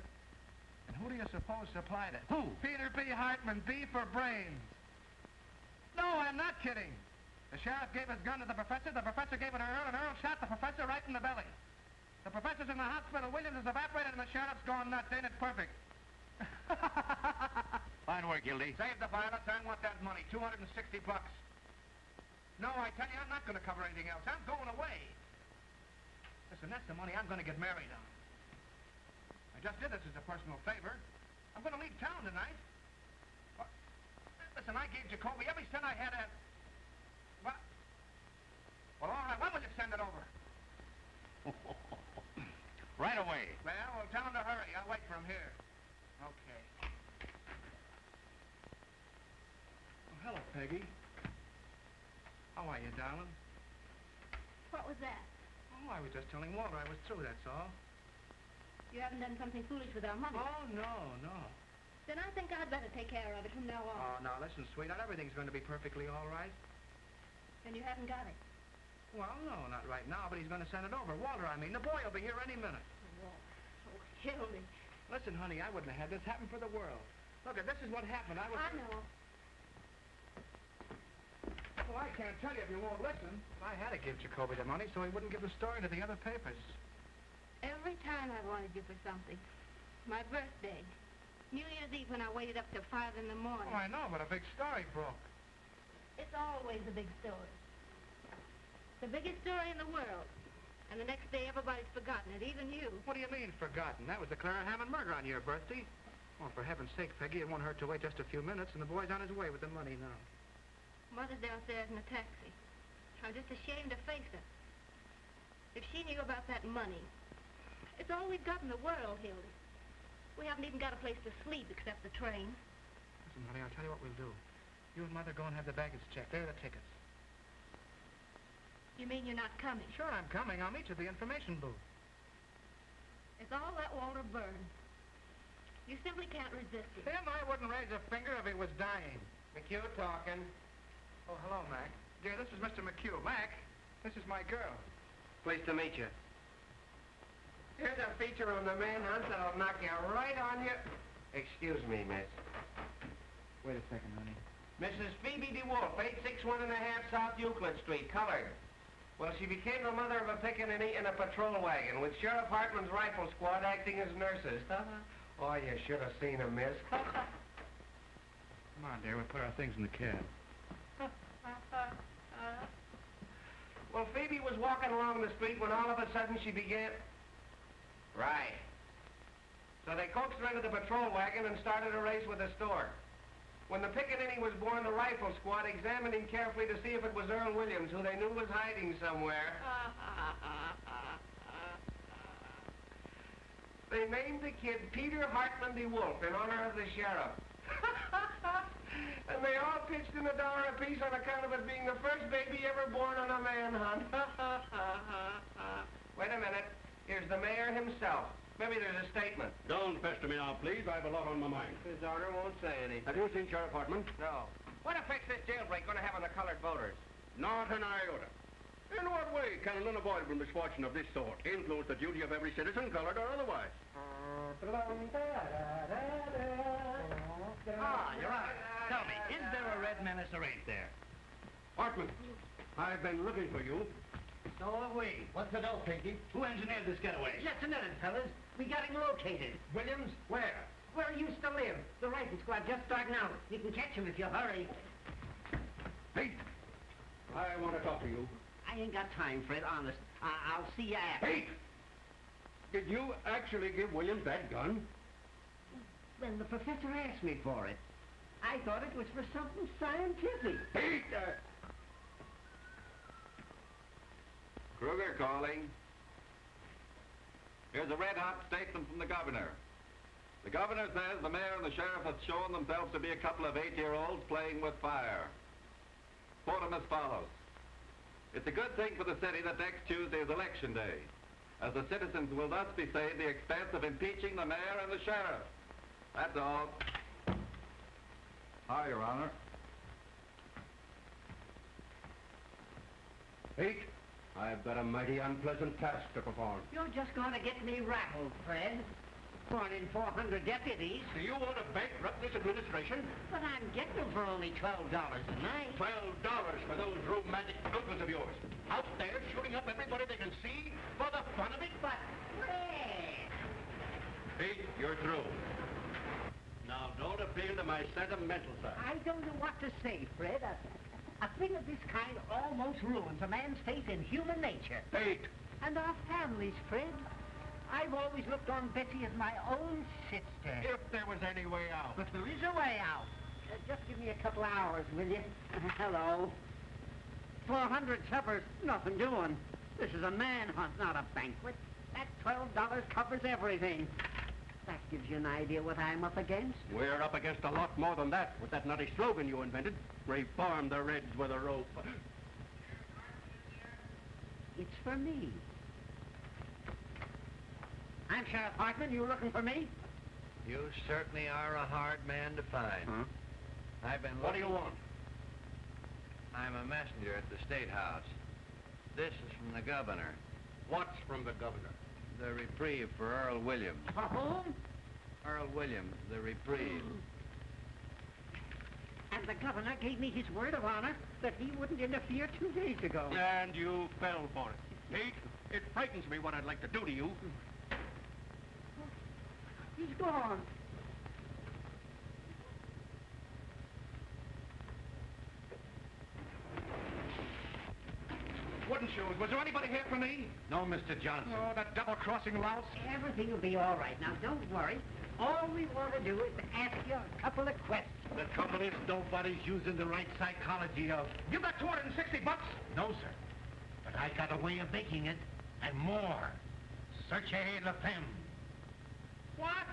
And who do you suppose supplied it? Who? Peter B. Hartman, B for brains. No, I'm not kidding. The sheriff gave his gun to the professor gave it to Earl, and Earl shot the professor right in the belly. The professor's in the hospital, Williams is evaporated, and the sheriff's gone nuts. Ain't it perfect? Fine work, Gildy. Save the violence. I want that money, $260. No, I tell you, I'm not going to cover anything else. I'm going away. Listen, that's the money I'm going to get married on. I just did this as a personal favor. I'm going to leave town tonight. Listen, I gave Jacoby every cent I had at... What? Well, all right, when will you send it over? Right away. Well, tell him to hurry. I'll wait for him here. Okay. Oh, hello, Peggy. How are you, darling? What was that? Oh, I was just telling Walter I was through, that's all. You haven't done something foolish with our money. Oh, no. Then I think I'd better take care of it from now on. Oh, now, listen, sweetheart, everything's going to be perfectly all right. Then you haven't got it. Well, no, not right now, but he's going to send it over. Walter, I mean, the boy will be here any minute. Oh, Hildy. Listen, honey, I wouldn't have had this happen for the world. Look, this is what happened. I know. Well, I can't tell you if you won't listen. I had to give Jacoby the money so he wouldn't give the story to the other papers. Every time I wanted you for something. My birthday. New Year's Eve when I waited up till 5 in the morning. Oh, I know, but a big story broke. It's always a big story. The biggest story in the world. And the next day everybody's forgotten it, even you. What do you mean, forgotten? That was the Clara Hammond murder on your birthday. Oh, for heaven's sake, Peggy, it won't hurt to wait just a few minutes, and the boy's on his way with the money now. Mother's downstairs in a taxi. I'm just ashamed to face her. If she knew about that money, it's all we've got in the world, Hildy. We haven't even got a place to sleep except the train. Listen, honey, I'll tell you what we'll do. You and Mother go and have the baggage checked. There are the tickets. You mean you're not coming? Sure, I'm coming. I'll meet you at the information booth. It's all that Walter Byrne. You simply can't resist it. Him, I wouldn't raise a finger if he was dying. McHugh talking. Oh, hello, Mac. Dear, this is Mr. McHugh. Mac, this is my girl. Pleased to meet you. Here's a feature on the manhunt that'll knock you right on your... Excuse me, miss. Wait a second, honey. Mrs. Phoebe DeWolf, 861 1/2 South Euclid Street, colored. Well, she became the mother of a pickaninny in a patrol wagon with Sheriff Hartman's rifle squad acting as nurses. Oh, you should have seen her, miss. Come on, dear. We'll put our things in the cab. Well, Phoebe was walking along the street when all of a sudden she began... Right. So they coaxed her into the patrol wagon and started a race with the store. When the pickaninny was born, the rifle squad examined him carefully to see if it was Earl Williams, who they knew was hiding somewhere. They named the kid Peter Hartman DeWolf in honor of the sheriff. And they all pitched in $1 apiece on account of it being the first baby ever born on a manhunt. Wait a minute. Here's the mayor himself. Maybe there's a statement. Don't pester me now, please. I have a lot on my mind. His order won't say anything. Have you seen Sheriff Hartman? No. What effect's this jailbreak going to have on the colored voters? Not an iota. In what way can an unavoidable misfortune of this sort influence the duty of every citizen, colored or otherwise? You're right. Tell me, is there a red menace or ain't there? Hartman, I've been looking for you. So have we. What's the dope, Pinky? Who engineered this getaway? Just a minute, fellas. We got him located. Williams? Where? Where he used to live. The rifle squad just starting out. You can catch him if you hurry. Hey, I want to talk to you. I ain't got time, Fred, honest. I'll see you after. Hey! Did you actually give Williams that gun? Well, the professor asked me for it. I thought it was for something scientific. Hey! Kruger calling. Here's a red-hot statement from the governor. The governor says the mayor and the sheriff have shown themselves to be a couple of 8-year-olds playing with fire. Quote him as follows. It's a good thing for the city that next Tuesday is election day, as the citizens will thus be saved the expense of impeaching the mayor and the sheriff. That's all. Hi, Your Honor. Pete, I've got a mighty unpleasant task to perform. You're just going to get me rattled, Fred. Brought in 400 deputies. Do you want to bankrupt this administration? But I'm getting them for only $12 a night. $12 for those romantic uncles of yours. Out there shooting up everybody they can see for the fun of it. But, Fred! Pete, you're through. Now, don't appeal to my sentimental side. I don't know what to say, Fred. A thing of this kind almost ruins a man's faith in human nature. Pete! And our families, Fred. I've always looked on Betty as my own sister. If there was any way out. But there is a way out. Just give me a couple hours, will you? Hello. 400 suppers, nothing doing. This is a manhunt, not a banquet. That $12 covers everything. That gives you an idea what I'm up against. We're up against a lot more than that with that nutty slogan you invented. Reform the Reds with a rope. It's for me. I'm Sheriff Hartman. You looking for me? You certainly are a hard man to find. Huh? I've been What do you want? I'm a messenger at the State House. This is from the governor. What's from the governor? The reprieve for Earl Williams. For whom? Earl Williams, the reprieve. And the governor gave me his word of honor that he wouldn't interfere 2 days ago. And you fell for it. Pete, it frightens me what I'd like to do to you. He's gone. Wooden shoes. Was there anybody here for me? No, Mr. Johnson. Oh, that double-crossing louse. Everything will be all right. Now, don't worry. All we want to do is ask you a couple of questions. The trouble is nobody's using the right psychology of... You got $260? No, sir. But I got a way of making it, and more. Searchez la femme. What?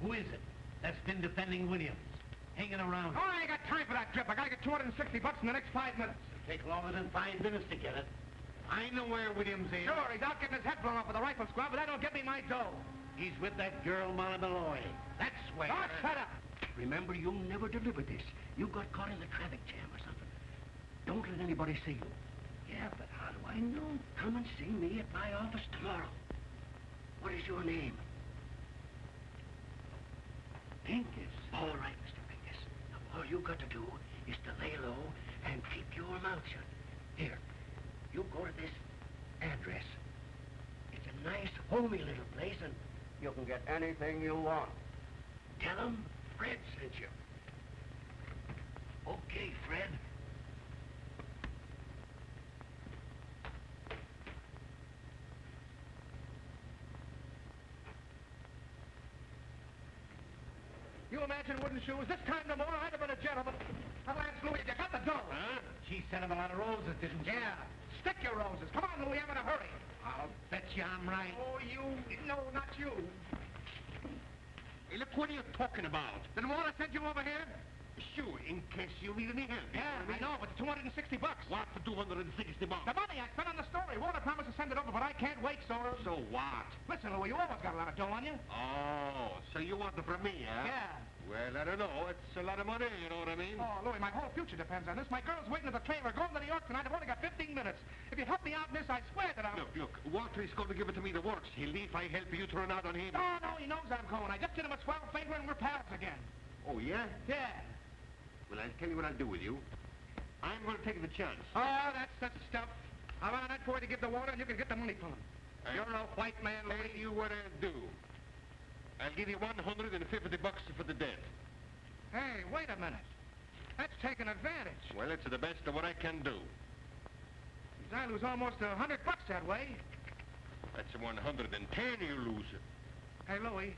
Who is it that's been defending Williams? Hanging around. Oh, I ain't got time for that trip. I gotta get $260 in the next 5 minutes. It'll take longer than 5 minutes to get it. I know where Williams is. Sure, he's out getting his head blown off with a rifle squad, but that don't get me my dough. He's with that girl, Molly Malloy. That's where... Oh, shut up. Remember, you'll never deliver this. You got caught in the traffic jam or something. Don't let anybody see you. Yeah, but how do I know? Come and see me at my office tomorrow. What is your name? Pincus. All right, Mr. Pincus. Now, all you got to do is to lay low and keep your mouth shut. Here, you go to this address. It's a nice, homey little place, and You can get anything you want. tell them Fred sent you. Okay, Fred. You imagine wooden shoes? This time tomorrow, I'd have been a gentleman. I'll ask Louis, you got the dough? Huh? She sent him a lot of roses, didn't she? Yeah. Stick your roses. Come on, Louis, I'm in a hurry. I'll bet you I'm right. Oh, you... No, not you. Hey, look, what are you talking about? Then won't I send you over here? Sure, in case you need any help. Yeah, I know, but it's $260. What's the $260? The money I spent on the story. Warner promised to send it over, but I can't wait, so... So what? Listen, Louis, you always got a lot of dough on you. Oh, so you want it from me, huh? Yeah. Well, I don't know. It's a lot of money, you know what I mean? Oh, Louis, my whole future depends on this. My girl's waiting at the train. We're going to New York tonight. I've only got 15 minutes. If you help me out in this, I swear that I'll... Look, Walter is going to give it to me the works. He'll leave if I help you turn out on him. No, he knows I'm going. I just did him a swell favor and we're pals again. Oh, yeah? Yeah. Well, I'll tell you what I'll do with you. I'm going to take the chance. Oh, that's such stuff. I'll run that boy to give the water and you can get the money from him. You're a white man, Tell Louis. you what I'll do. I'll give you $150 for the debt. Hey, wait a minute. That's taking advantage. Well, it's the best of what I can do. I lose almost $100 that way. That's 110 you lose. Hey, Louis,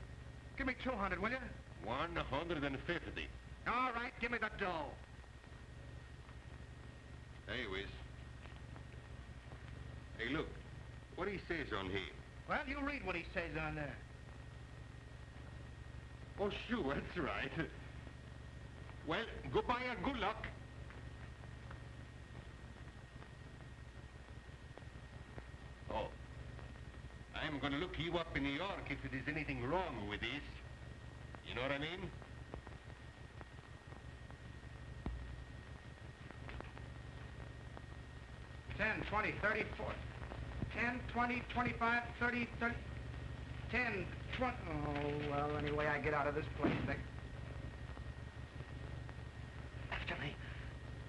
give me 200, will you? 150. All right, give me the dough. Anyways. Hey, look. What he says on here. Well, you read what he says on there. Oh, sure, that's right. Well, goodbye and good luck. Oh. I'm going to look you up in New York if there's anything wrong with this. You know what I mean? $10, 20, 30, 40. 10, 20, 25, 30, 30. 10 front... Oh, well, anyway, I get out of this place, Vic. After me.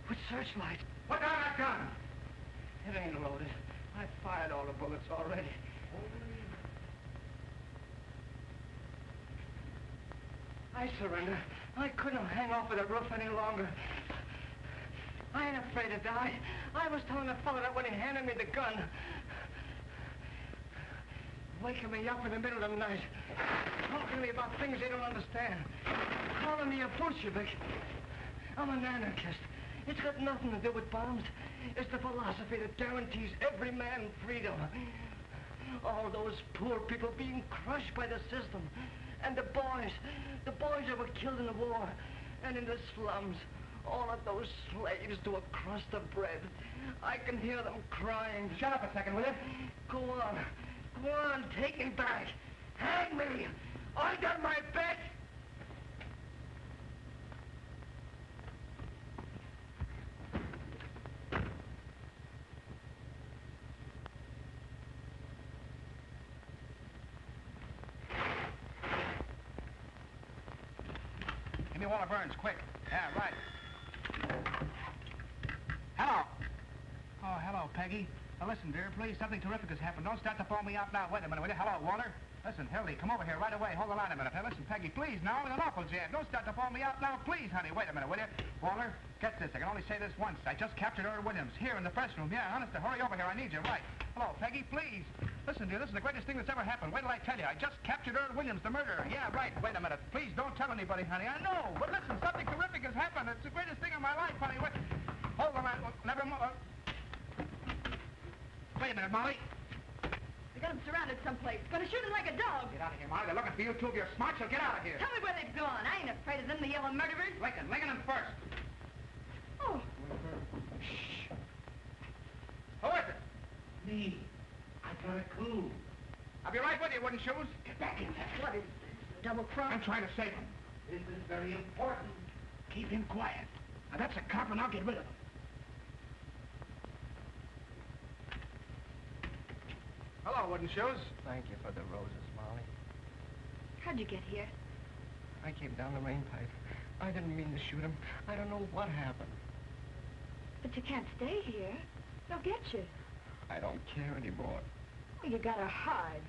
With searchlight. Put down that gun! It ain't loaded. I fired all the bullets already. I surrender. I couldn't hang off of the roof any longer. I ain't afraid to die. I was telling the fellow that when he handed me the gun. Waking me up in the middle of the night. Talking to me about things they don't understand. Calling me a Bolshevik. I'm an anarchist. It's got nothing to do with bombs. It's the philosophy that guarantees every man freedom. All those poor people being crushed by the system. And the boys that were killed in the war. And in the slums. All of those slaves to a crust of bread. I can hear them crying. Shut up a second, will you? Go on. Go on, take me back. Hang me. I done my best. Give me Walter Burns, quick. Yeah, right. Hello. Oh, hello, Peggy. Now, listen, dear, please, something terrific has happened. Don't start to phone me out now. Wait a minute, will you? Hello, Walter. Listen, Hildy, come over here right away. Hold the line a minute. Hey, listen, Peggy, please, now, I'm in an awful jam. Don't start to phone me out now, please, honey. Wait a minute, will you? Walter, get this. I can only say this once. I just captured Earl Williams here in the press room. Yeah, honest, hurry over here. I need you. Right. Hello, Peggy, please. Listen, dear, this is the greatest thing that's ever happened. Wait till I tell you. I just captured Earl Williams, the murderer. Yeah, right. Wait a minute. Please don't tell anybody, honey. I know. But listen, something terrific has happened. It's the greatest thing in my life, honey. Wait. Hold the line. Never mind. Wait a minute, Molly. They got him surrounded someplace. Gonna shoot him like a dog. Get out of here, Molly. They're looking for you. Two of your smart, so get out of here. Tell me where they've gone. I ain't afraid of them, the yellow murderers. Lincoln them first. Oh. Shh. Who is it? Me. I got a clue. I'll be right with you, wooden shoes. Get back in there. What is this? Double cross? I'm trying to save him. This is very important. Keep him quiet. Now, that's a cop, and I'll get rid of him. Hello, wooden shoes. Thank you for the roses, Molly. How'd you get here? I came down the main pipe. I didn't mean to shoot him. I don't know what happened. But you can't stay here. They'll get you. I don't care anymore. Well, you gotta hide.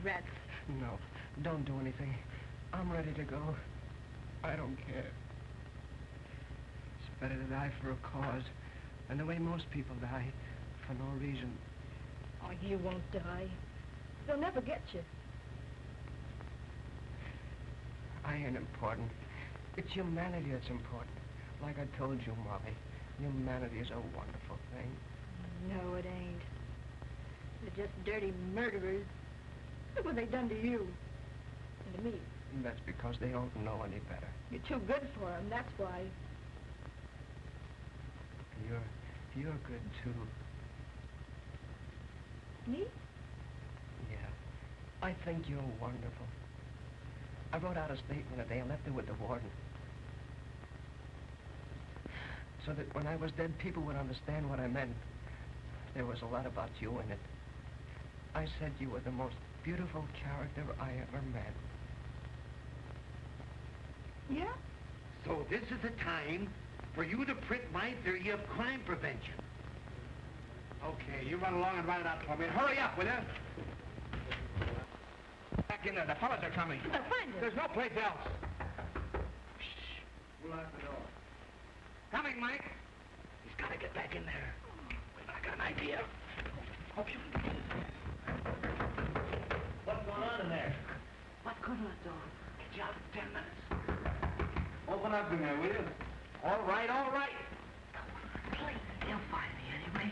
Rats. No, don't do anything. I'm ready to go. I don't care. It's better to die for a cause than the way most people die, for no reason. Oh, you won't die. They'll never get you. I ain't important. It's humanity that's important. Like I told you, Molly, humanity is a wonderful thing. No, it ain't. They're just dirty murderers. Look what they done to you. And to me. And that's because they don't know any better. You're too good for them, that's why. You're good, too. Me? Yeah. I think you're wonderful. I wrote out a statement today and left it with the warden. So that when I was dead, people would understand what I meant. There was a lot about you in it. I said you were the most beautiful character I ever met. Yeah? So this is the time for you to print my theory of crime prevention. Okay, you run along and write it out for me. And hurry up, will you? Back in there. The fellas are coming. They'll find us. There's no place else. Shh. We'll lock the door. Coming, Mike. He's got to get back in there. Wait, I got an idea. Okay. What's going on in there? What good will it do? Get you out in 10 minutes. Open up in there, will you? All right, all right. Please, he'll find me anyway.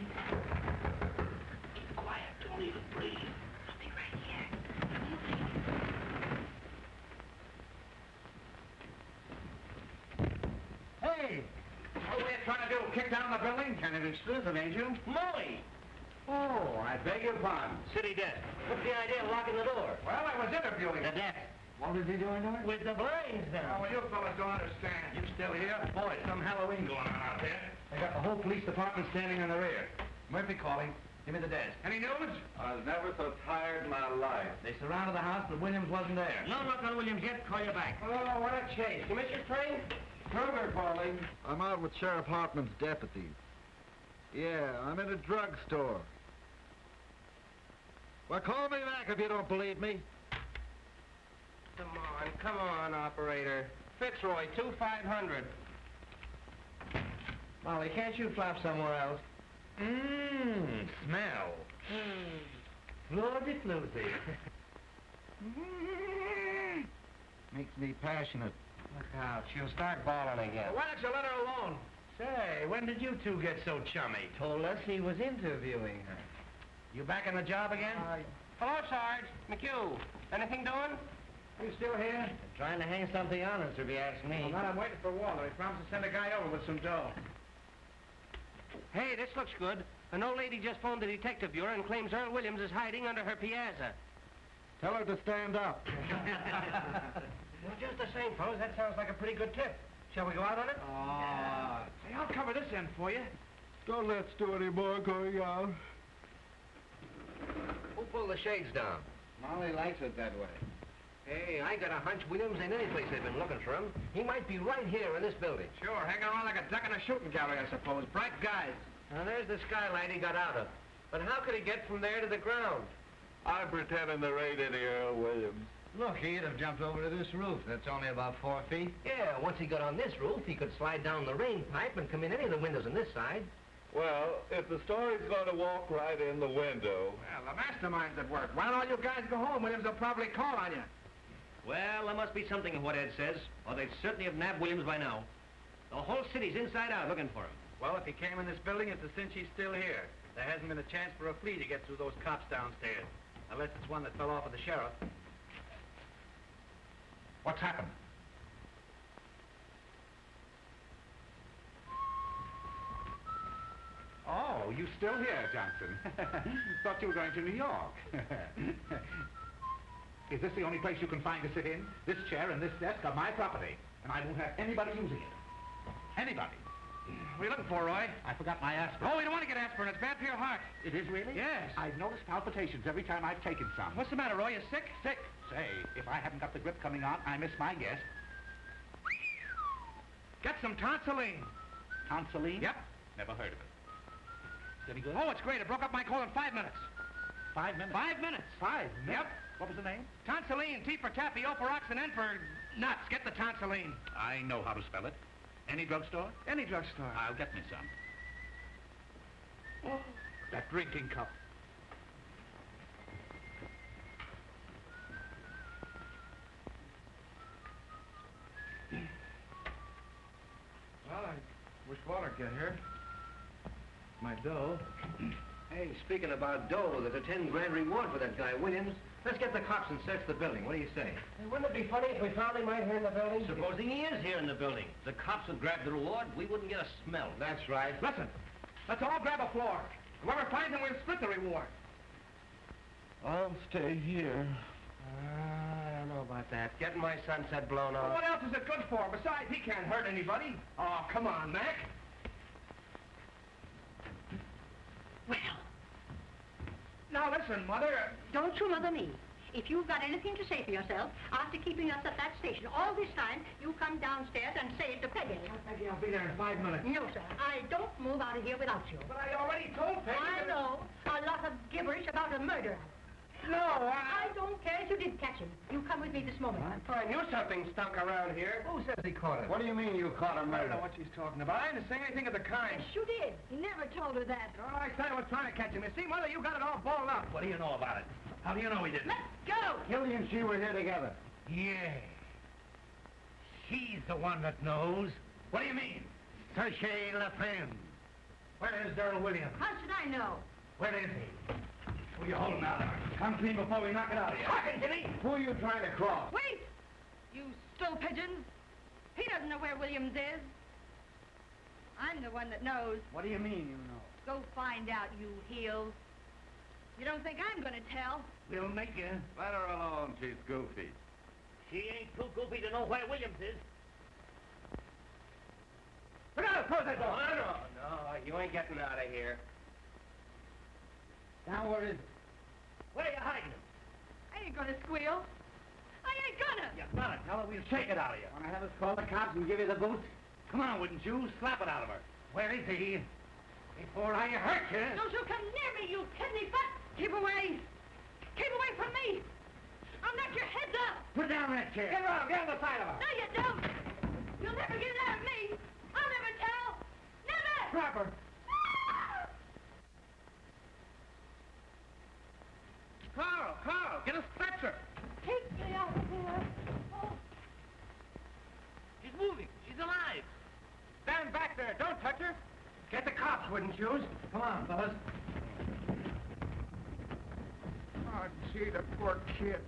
Keep quiet. Don't even breathe. I'll be right here. Hey! What are you trying to do? Kick down the building? Kind of exclusive, ain't you? Molly! Oh, I beg your pardon. City desk. What's the idea of locking the door? Well, I was interviewing The desk. What was he doing to it? With the blinds Oh, down. well, you fellas don't understand. You still here? Boy, some Halloween going on out there. They got the whole police department standing in the rear. Murphy calling. Give me the desk. Any news? I was never so tired in my life. They surrounded the house, but Williams wasn't there. No luck on Williams yet. Call you back. Oh, what a chase. You missed your train? Kruger calling. I'm out with Sheriff Hartman's deputies. Yeah, I'm in a drugstore. Well, call me back if you don't believe me. Come on, operator. Fitzroy, 2,500. Molly, can't you flop somewhere else? Smell. Floody floozy. Makes me passionate. Look out, she'll start bawling again. Why don't you let her alone? Say, when did you two get so chummy? Told us he was interviewing her. You back on the job again? Hello, Sarge. McHugh. Anything doing? You still here? Trying to hang something on us, if you ask me. Well, now I'm waiting for Walter. He promised to send a guy over with some dough. Hey, this looks good. An old lady just phoned the detective bureau and claims Earl Williams is hiding under her piazza. Tell her to stand up. Well, just the same, fellas, that sounds like a pretty good tip. Shall we go out on it? Hey, I'll cover this end for you. Don't let's do any more going out. Who pulled the shades down? Molly likes it that way. Hey, I got a hunch Williams ain't any place they've been looking for him. He might be right here in this building. Sure, hanging around like a duck in a shooting gallery, I suppose. Bright guys. Now, there's the skylight he got out of. But how could he get from there to the ground? I'm pretending there ain't any Earl Williams. Look, he'd have jumped over to this roof. That's only about 4 feet. Yeah, once he got on this roof, he could slide down the rain pipe and come in any of the windows on this side. Well, if the story's going to walk right in the window... Well, the mastermind's at work. Why don't all you guys go home? Williams will probably call on you. Well, there must be something in what Ed says, or they'd certainly have nabbed Williams by now. The whole city's inside out looking for him. Well, if he came in this building, it's a cinch he's still here. There hasn't been a chance for a flea to get through those cops downstairs. Unless it's one that fell off of the sheriff. What's happened? Oh, you still here, Johnson? Thought you were going to New York. Is this the only place you can find to sit in? This chair and this desk are my property, and I won't have anybody using it. Anybody. What are you looking for, Roy? I forgot my aspirin. Oh, we don't want to get aspirin. It's bad for your heart. It is really? Yes. I've noticed palpitations every time I've taken some. What's the matter, Roy? You sick? Sick? Say, if I haven't got the grip coming on, I miss my guess. Get some tonsilline. Tonsilline? Yep. Never heard of it. Is it any good? Oh, it's great. It broke up my cold in 5 minutes. 5 minutes? 5 minutes. 5 minutes? Yep. What was the name? Tonsilline, T for taffy, O for ox, and N for nuts. Get the tonsilline. I know how to spell it. Any drugstore? Any drugstore. I'll get me some. Oh, that drinking cup. Well, I wish Walter'd get here. My dough. Hey, speaking about dough, there's a 10 grand reward for that guy, Williams. Let's get the cops and search the building. What do you say? Hey, wouldn't it be funny if we found him right here in the building? Supposing he is here in the building. The cops would grab the reward, we wouldn't get a smell. That's right. Listen, let's all grab a floor. Whoever finds him, we'll split the reward. I'll stay here. I don't know about that. Getting my sunset blown Well, off. what else is it good for? Besides, he can't hurt anybody. Oh, come on, Mac. Well, Now, listen, Mother. don't you mother me. If you've got anything to say for yourself, after keeping us at that station all this time, you come downstairs and say it to Peggy. Peggy, I'll be there in 5 minutes. No, sir. I don't move out of here without you. But I already told Peggy. I know. A lot of gibberish about a murderer. No, I don't care if you did catch him. You come with me this moment. I knew something stunk around here. Who says he caught it? What do you mean you caught a I don't murder? know what she's talking about. I didn't say anything of the kind. Yes, you did. He never told her that. Oh, I said I was trying to catch him. You see, Mother, you got it all balled up. What do you know about it? How do you know he didn't? Let's go. Hildy and she were here together. Yeah. She's the one that knows. What do you mean? Sachez la femme. Where is Earl Williams? How should I know? Where is he? Who you holding out on? Come clean before we knock it out of you. Talking to me. Who are you trying to cross? Wait! You stow pigeons. He doesn't know where Williams is. I'm the one that knows. What do you mean you know? Go find out, you heel. You don't think I'm going to tell? We'll make you. Let her alone, she's goofy. She ain't too goofy to know where Williams is. Look out! Close that door. No, you ain't getting out of here. Now, where is it? Where are you hiding it? I ain't gonna squeal. I ain't gonna. You gotta tell her we'll take it out of you. Want to have us call the cops and give you the boot? Come on, wouldn't you? Slap it out of her. Where is he? Before I hurt you. Don't you come near me, you piddly butt! Keep away! Keep away from me! I'll knock your heads off! Put down that chair. Get around, get on the side of her. No, you don't! You'll never get it out of me! I'll never tell! Never! Grab her. Carl, get a stretcher. Take me out of here! Oh. She's moving. She's alive. Stand back there. Don't touch her. Get the cops, wouldn't you? Come on, fellas. Oh, gee, the poor kid.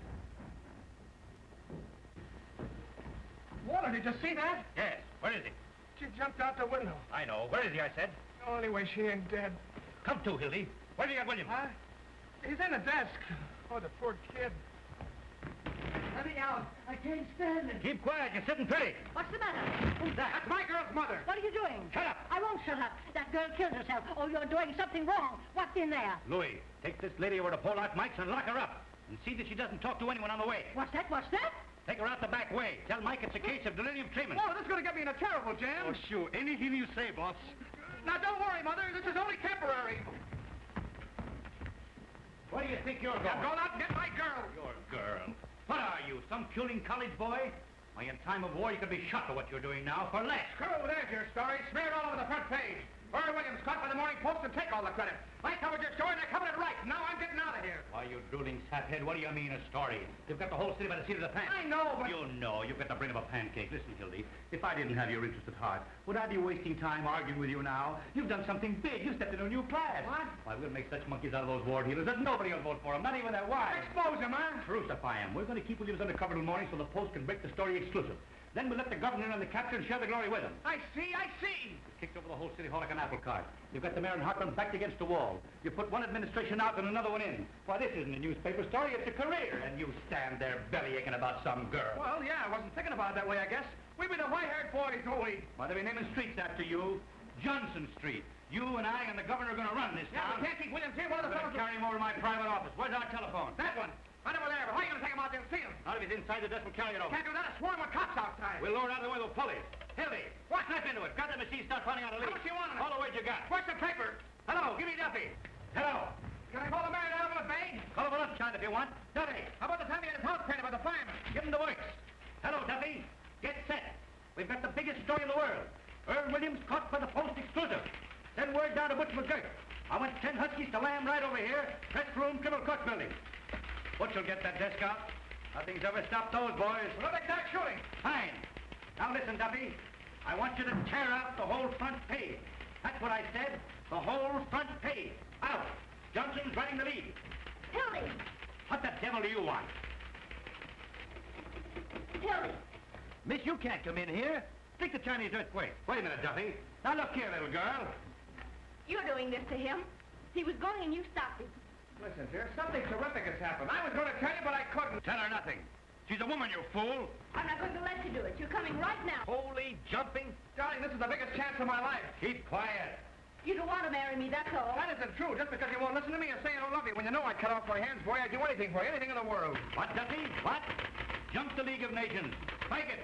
Walter, did you see that? Yes. Where is he? She jumped out the window. I know. Where is he, I said? Oh, anyway, she ain't dead. Come to, Hildy. Where do you got William? Huh? He's in the desk. Oh, the poor kid. Let me out. I can't stand it. Keep quiet. You're sitting pretty. What's the matter? Who's that? That's my girl's mother. What are you doing? Shut up. I won't shut up. That girl killed herself. Oh, you're doing something wrong. What's in there? Louis, take this lady over to Pollock Mike's and lock her up. And see that she doesn't talk to anyone on the way. What's that? What's that? Take her out the back way. Tell Mike it's a case of delirium treatment. Oh, this is going to get me in a terrible jam. Oh, sure. Anything you say, boss. Now, don't worry, Mother. This is only temporary. Where do you think you're going? I'm going out and get my girl. Your girl. What are you, some puling college boy? Why, in time of war, you could be shot for what you're doing now for less. Screw, there's your story. Smear it all over the front page. Earl Williams caught by the Morning Post and take all the credit. I covered your story and I covered it right. Now I'm getting out of here. Why, you drooling saphead, what do you mean, a story? You've got the whole city by the seat of the pants. I know, but... You know, you've got the brain of a pancake. Listen, Hildy, if I didn't have your interest at heart, would I be wasting time arguing with you now? You've done something big. You stepped into a new class. What? Why, we'll make such monkeys out of those ward healers that nobody will vote for them, not even their wives. Expose him, huh? Crucify him. We're going to keep Williams undercover till morning so the Post can break the story exclusive. Then we'll let the governor and the captain share the glory with him. I see. Kicked over the whole city hall like an apple cart. You've got the mayor and Hartman backed against the wall. You put one administration out and another one in. Why, this isn't a newspaper story, it's a career. And you stand there belly aching about some girl. Well, yeah, I wasn't thinking about it that way, I guess. We've been the white-haired boys, don't we? Why, they'll be naming streets after you. Johnson Street. You and I and the governor are going to run this Yeah, town. we can't keep Williams here. One of the fellows... Carry him over to my private office. Where's our telephone? That one. Right over there, but how are you going to take him out there and see him? Not if he's inside the desk, we'll carry it over. Can't do that. A swarm of cops outside. We'll lower it out of the way with pulleys. Hildy, what? Snap into it. Grab that machine, start finding out a leak. How much you want on it? All the ways you got. Where's the paper? Hello, give me Duffy. Hello. Can I call the mayor down with a bag? Call him a lunchtime if you want. Duffy. How about the time he had his house painted by the fireman? Give him the works. Hello, Duffy. Get set. We've got the biggest story in the world. Earl Williams caught by the Post exclusive. Send word down to Butch McGurk. I want 10 huskies to lamb right over here. Press room, Triple Court building. Butch will get that desk out. Nothing's ever stopped those boys. Well, they start shooting. Fine. Now listen, Duffy. I want you to tear out the whole front page. That's what I said. The whole front page. Out. Johnson's running the lead. Hildy! What the devil do you want? Hildy! Miss, you can't come in here. Stick the Chinese earthquake. Wait a minute, Duffy. Now look here, little girl. You're doing this to him. He was going and you stopped him. Listen, dear, something terrific has happened. I was going to tell you, but I couldn't. Tell her nothing. She's a woman, you fool. I'm not going to let you do it. You're coming right now. Holy jumping. Darling, this is the biggest chance of my life. Keep quiet. You don't want to marry me, that's all. That isn't true. Just because you won't listen to me and say I don't love you. When you know I'd cut off my hands for you, I'd do anything for you, anything in the world. What, Duffy? What? Jump the League of Nations. Spike it.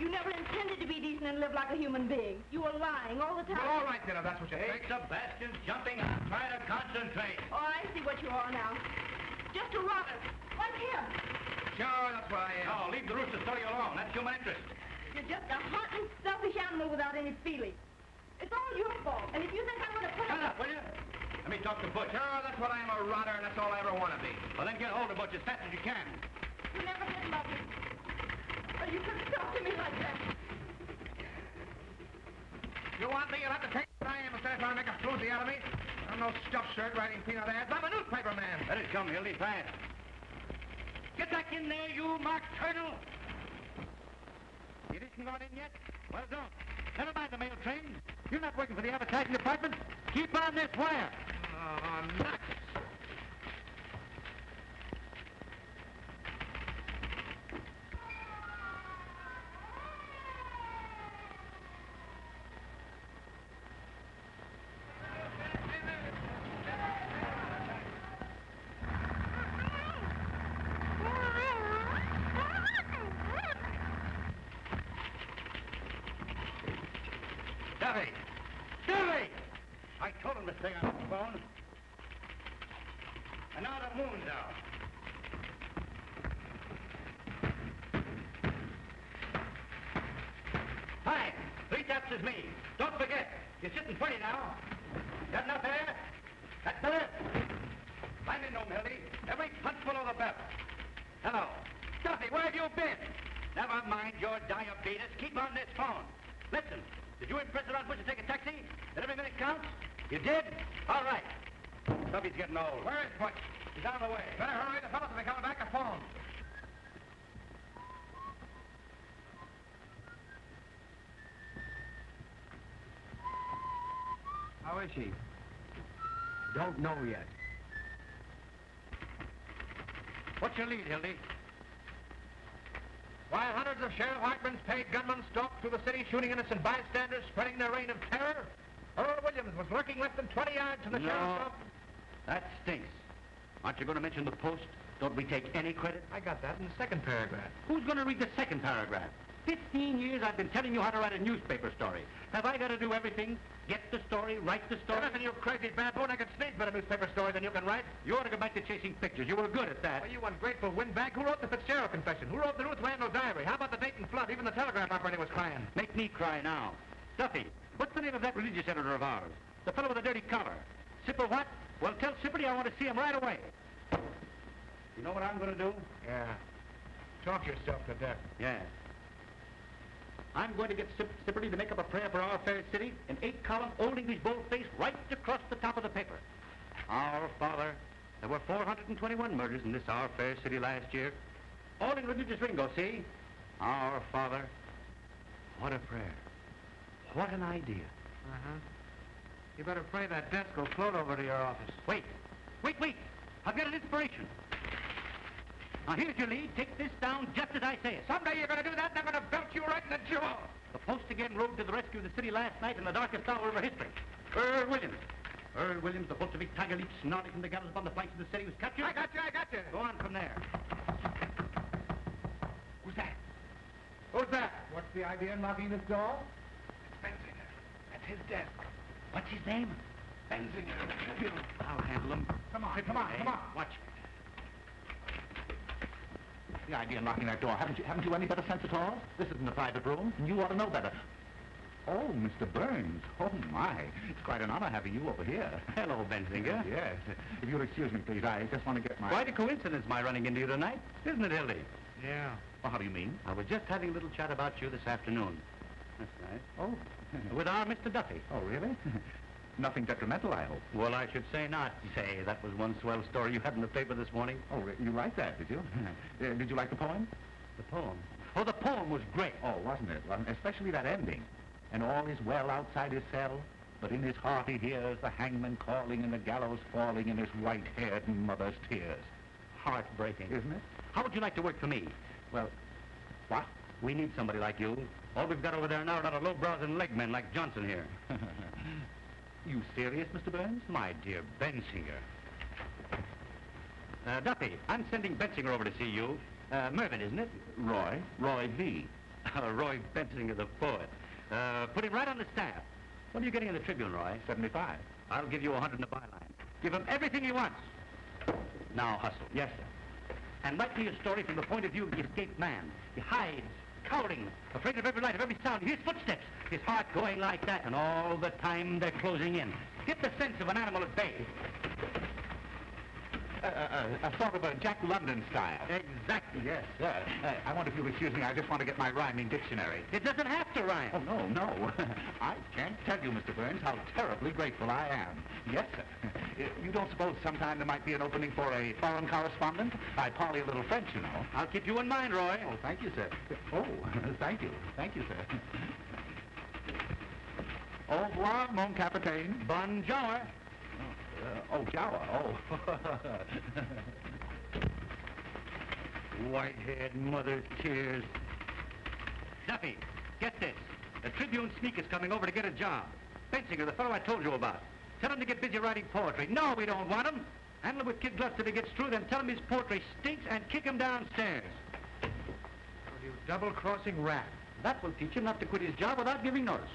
You never intended to be decent and live like a human being. You were lying all the time. Well, all right, then, if that's what you Hey, think. Sebastian's jumping. I'm trying to concentrate. Oh, I see what you are now. Just a rotter. Like him. Sure, that's what I am. Oh, leave the rooster story alone. That's human interest. You're just a hot and selfish animal without any feeling. It's all your fault. And if you think I'm going to put Shut up, will you? Let me talk to Butch. Sure, that's what I am, a rotter, and that's all I ever want to be. Well, then get hold of Butch as fast as you can. You never did love me. Or you couldn't talk to me like that. You want me, you'll have to take what I am instead of trying to make a floozy out of me. I'm no stuffed shirt writing peanut ads. I'm a newspaper man. Let it come, Hildy, fast. Get back in there, you Mark Turtle. It isn't gone in yet? Well, don't. Never mind the mail train. You're not working for the advertising department. Keep on this wire. Oh, nuts. phone, Miss Thing, on the phone. And now the moon's out. Hi, 3 taps is me. Don't forget, you're sitting pretty now. Got enough air? That's the lift. Find me no Millie. Every punch below the belt. Hello. Duffy, where have you been? Never mind your diabetes. Keep on this phone. Listen, did you impress it on Bush to take a taxi? That every minute counts? You did? All right. Duffy's getting old. Where is Butch? He's on the way. Better hurry. The fellows will be coming back a phone. How is she? Don't know yet. What's your lead, Hildy? Why, hundreds of Sheriff Hartman's paid gunmen stalked through the city, shooting innocent bystanders, spreading their reign of terror. Earl Williams was lurking less than 20 yards from the sheriff's office. That stinks. Aren't you going to mention the Post? Don't we take any credit? I got that in the second paragraph. Who's going to read the second paragraph? 15 years I've been telling you how to write a newspaper story. Have I got to do everything? Get the story, write the story? Listen, you crazy baboon, I can sneeze better newspaper story than you can write. You ought to go back to chasing pictures. You were good at that. Well, you ungrateful windbag. Who wrote the Fitzgerald confession? Who wrote the Ruth Randall diary? How about the Dayton flood? Even the telegraph operator was crying. Make me cry now. Duffy, what's the name of that religious editor of ours? The fellow with the dirty collar. Sipper what? Well, tell Sipperty I want to see him right away. You know what I'm going to do? Yeah. Talk yourself to death. Yeah. I'm going to get Sipperty to make up a prayer for our fair city in 8-column old English boldface right across the top of the paper. Our Father, there were 421 murders in this our fair city last year. All in religious lingo, see? Our Father. What a prayer. What an idea. Uh-huh. You better pray that desk will float over to your office. Wait. I've got an inspiration. Now, here's your lead. Take this down just as I say it. Someday you're going to do that, and I'm going to belt you right in the jaw. The Post again rode to the rescue of the city last night in the darkest hour of our history. Earl Williams. Earl Williams, the Bolshevik tiger leap snorting from the gallows upon the flanks of the city, was captured. I got you. Go on from there. Who's that? Who's that? What's the idea in locking this door? It's Benzinger. That's his desk. What's his name? Benzinger, the Tribune. I'll handle him. Come on. Watch. The idea in locking that door. Haven't you any better sense at all? This isn't a private room, and you ought to know better. Oh, Mr. Burns. Oh, my. It's quite an honor having you over here. Hello, Benzinger. Yes. If you'll excuse me, please, I just want to get my... Quite a coincidence, my running into you tonight. Isn't it, Hildy? Yeah. Well, how do you mean? I was just having a little chat about you this afternoon. That's nice. Oh. With our Mr. Duffy. Oh, really? Nothing detrimental, I hope. Well, I should say not. Say, that was one swell story you had in the paper this morning. Oh, you liked that, did you? Did you like the poem? The poem? Oh, the poem was great. Oh, wasn't it? Especially that ending. And all is well outside his cell, but in his heart he hears the hangman calling and the gallows falling in his white-haired mother's tears. Heartbreaking. Isn't it? How would you like to work for me? Well, what? We need somebody like you. All we've got over there now are not a low-brows and leg men like Johnson here. You serious, Mr. Burns? My dear Bensinger. Duffy, I'm sending Bensinger over to see you. Mervyn, isn't it? Roy V. Roy Bensinger, the poet. Put him right on the staff. What are you getting in the Tribune, Roy? 75. I'll give you 100 in the byline. Give him everything he wants. Now hustle. Yes, sir. And write me a story from the point of view of the escaped man. He hides, cowering, afraid of every light, of every sound. He hears footsteps, his heart going like that, and all the time they're closing in. Get the sense of an animal at bay. A sort of a Jack London style. Exactly. Yes, sir. I wonder if you'll excuse me. I just want to get my rhyming dictionary. It doesn't have to rhyme. Oh, no. I can't tell you, Mr. Burns, how terribly grateful I am. Yes, sir. You don't suppose sometime there might be an opening for a foreign correspondent? I parley a little French, you know. I'll keep you in mind, Roy. Oh, thank you, sir. Oh, thank you. Thank you, sir. Au revoir, mon capitaine. Bonjour. Jawa. Oh. White-haired mother's tears. Duffy, get this. The Tribune sneak is coming over to get a job. Bensinger, the fellow I told you about. Tell him to get busy writing poetry. No, we don't want him. Handle him with kid gloves till he gets through, then tell him his poetry stinks and kick him downstairs. Oh, you double-crossing rat. That will teach him not to quit his job without giving notice.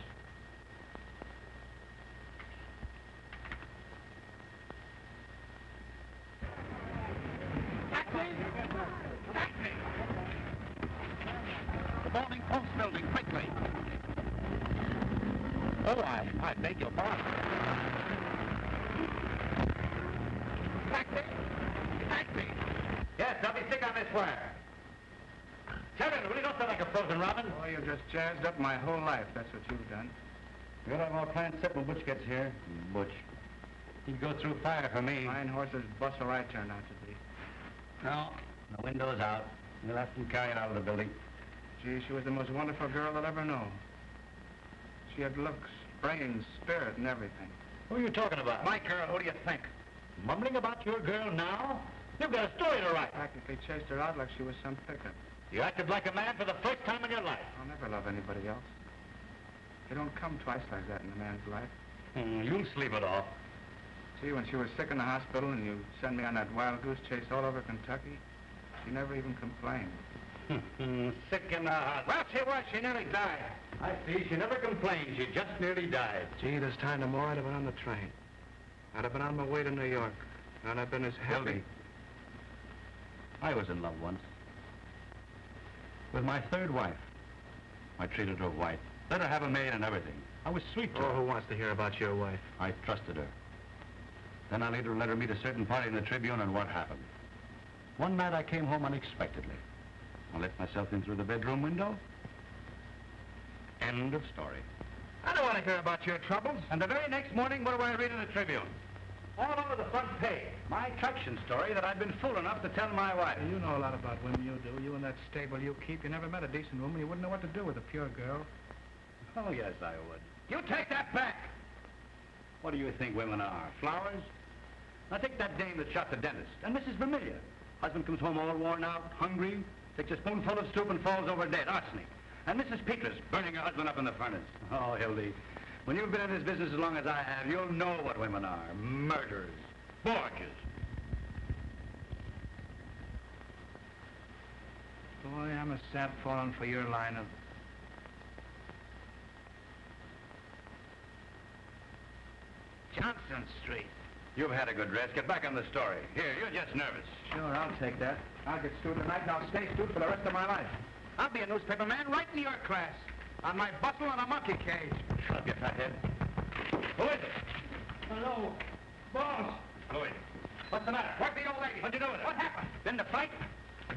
Oh, I beg your pardon. Taxi! Taxi! Yes, I'll be sick on this wire. Tell him, will you don't sound like a frozen robin? Oh, you just jazzed up my whole life. That's what you've done. We'll have more plans set when Butch gets here. Butch. He'd go through fire for me. Fine horses bustle I turn out to be. No, the window's out. We'll have to carry it out of the building. Gee, she was the most wonderful girl I'll ever know. She had looks, brains, spirit, and everything. Who are you talking about? My girl, who do you think? Mumbling about your girl now? You've got a story to write. Practically chased her out like she was some pickup. You acted like a man for the first time in your life. I'll never love anybody else. You don't come twice like that in a man's life. You'll sleep it off. See, when she was sick in the hospital and you sent me on that wild goose chase all over Kentucky, she never even complained. Sick in the hospital. Well, she was. She nearly died. I see. She never complained. She just nearly died. Gee, this time tomorrow I'd have been on the train. I'd have been on my way to New York. And I've been as happy. Hildy, I was in love once. With my third wife. I treated her white. Let her have a maid and everything. I was sweet to her. Oh, who wants to hear about your wife? I trusted her. Then I later let her meet a certain party in the Tribune, and what happened? One night I came home unexpectedly. I let myself in through the bedroom window. End of story. I don't want to hear about your troubles. And the very next morning, what do I read in the Tribune? All over the front page. My traction story that I'd been fool enough to tell my wife. You know a lot about women, you do. You and that stable you keep. You never met a decent woman. You wouldn't know what to do with a pure girl. Oh, yes, I would. You take that back. What do you think women are? Flowers? Now take that dame that shot the dentist, and Mrs. Vermillion. Husband comes home all worn out, hungry, takes a spoonful of soup and falls over dead, arsenic. And Mrs. Petrus burning her husband up in the furnace. Oh, Hildy, when you've been in this business as long as I have, you'll know what women are. Murderers. Forgers. Boy, I'm a sap falling for your line of... Johnson Street. You've had a good rest. Get back on the story. Here, you're just nervous. Sure, I'll take that. I'll get stewed tonight and I'll stay stewed for the rest of my life. I'll be a newspaper man right in your class. On my bustle and a monkey cage. Shut up, you fathead. Who is it? Hello. Boss. Who is it? What's the matter? Where's the old lady? What'd you do with her? What happened? Been to fight?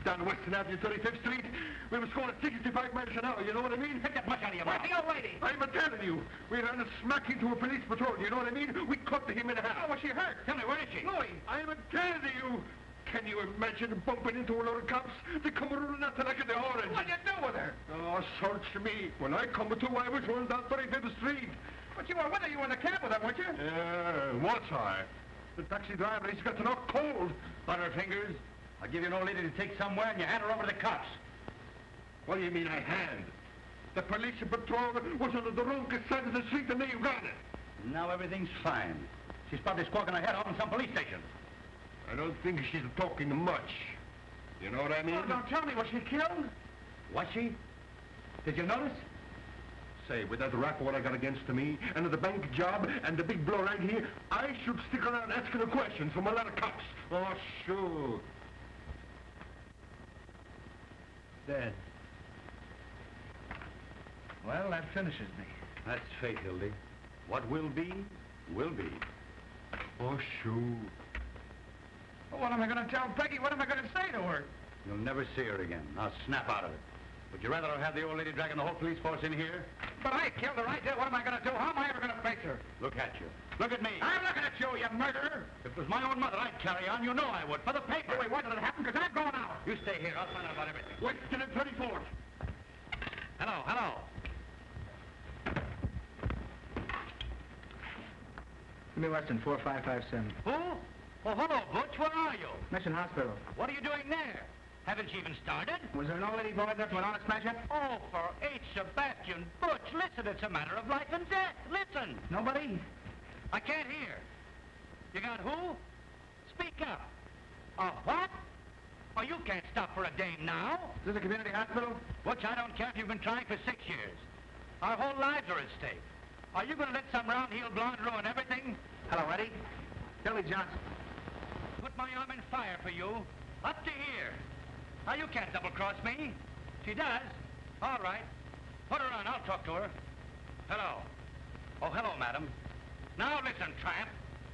Down Western Avenue, 35th Street. We was going at 65 miles an hour, you know what I mean? Take that much out of your Where's mouth. the old lady? I'm telling you. We ran a smack into a police patrol, you know what I mean? We cut him in half. Oh, was she hurt? Tell me, where is she? Louis. I'm telling you. Can you imagine bumping into a lot of cops? They come running at the neck of the orange. What'd you do with her? Oh, search me. When I come to, I was running down 35th Street. But you were with her. You were in the cab with her, weren't you? Was I? The taxi driver, he's got to knock cold. Butterfingers. I'll give you an old lady to take somewhere and you hand her over to the cops. What do you mean I hand? The police patrol was on the wrong side of the street and they ran it. Now everything's fine. She's probably squawking her head off in some police station. I don't think she's talking much. You know what I mean? Oh, don't tell me. Was she killed? Was she? Did you notice? Say, with that rap what I got against me, and the bank job, and the big blow right here, I should stick around asking her questions from a lot of cops. Oh, sure. Dead. Well, that finishes me. That's fate, Hildy. What will be, will be. Oh, sure. Well, what am I going to tell Peggy? What am I going to say to her? You'll never see her again. Now snap out of it. Would you rather have the old lady dragging the whole police force in here? But I killed her. I did. What am I going to do? How am I ever going to face her? Look at you. Look at me. I'm looking at you, you murderer. If it was my own mother, I'd carry on. You know I would. For the paper. Wait, why did it happen? Because I'm going out. You stay here. I'll find out about everything. Western and 34th. Hello, hello. Give me Weston, 4557. Who? Oh, hello, Butch. Where are you? Mission Hospital. What are you doing there? Haven't you even started? Was there an old lady board there to an honest measure? Oh, for H. Sebastian. Butch, listen. It's a matter of life and death. Listen. Nobody? I can't hear. You got who? Speak up. What? Oh, you can't stop for a dame now. Is this a community hospital? Butch, I don't care if you've been trying for 6 years. Our whole lives are at stake. Are you going to let some round-heeled blonde ruin everything? Hello, Eddie. Billy Johnson. Put my arm in fire for you. Up to here. Now, you can't double-cross me. She does. All right. Put her on. I'll talk to her. Hello. Oh, hello, madam. Now listen, tramp.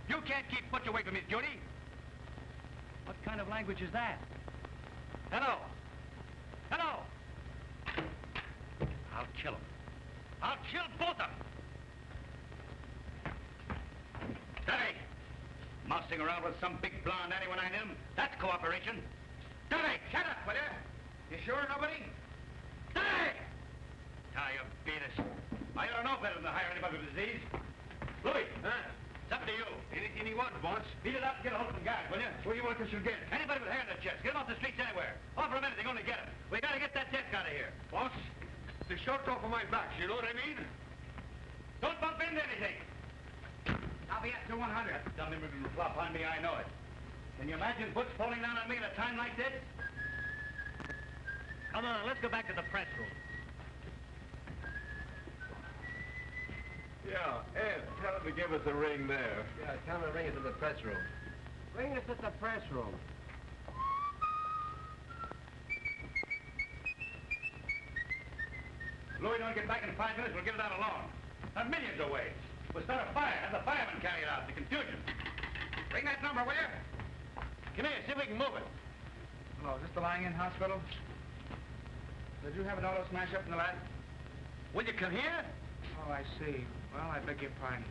You can't keep Butch away from his duty. What kind of language is that? Hello. Hello. I'll kill him. I'll kill both of them. Steady. Mousing around with some big blonde anyone I knew. That's cooperation. Steady. Shut up, will you? You sure nobody? Steady. Now you beat us. I don't know better than to hire anybody with disease. Louis, it's up to you. Any what, boss? Beat it up and get a hold of some guys, will you? What do you want us to get? Anybody with hair in their chest. Get them off the streets anywhere. Offer them anything, only get them. We gotta get that desk out of here. Boss, the shirt's off of my back, you know what I mean? Don't bump into anything. I'll be up to 100. That dumb immigrant will flop on me, I know it. Can you imagine Butch falling down on me at a time like this? Come on, let's go back to the press room. Yeah, Ed, tell him to give us a ring there. Yeah, tell him to ring us at the press room. Ring us at the press room. Louis don't get back in 5 minutes, we'll get it out alone. There are millions of ways. We'll start a fire, have the firemen carry it out, the confusion. Ring that number, will you? Come here, see if we can move it. Hello, is this the lying-in hospital? Did you have an auto smash up in the lab? Will you come here? Oh, I see. Well, I beg your pardon.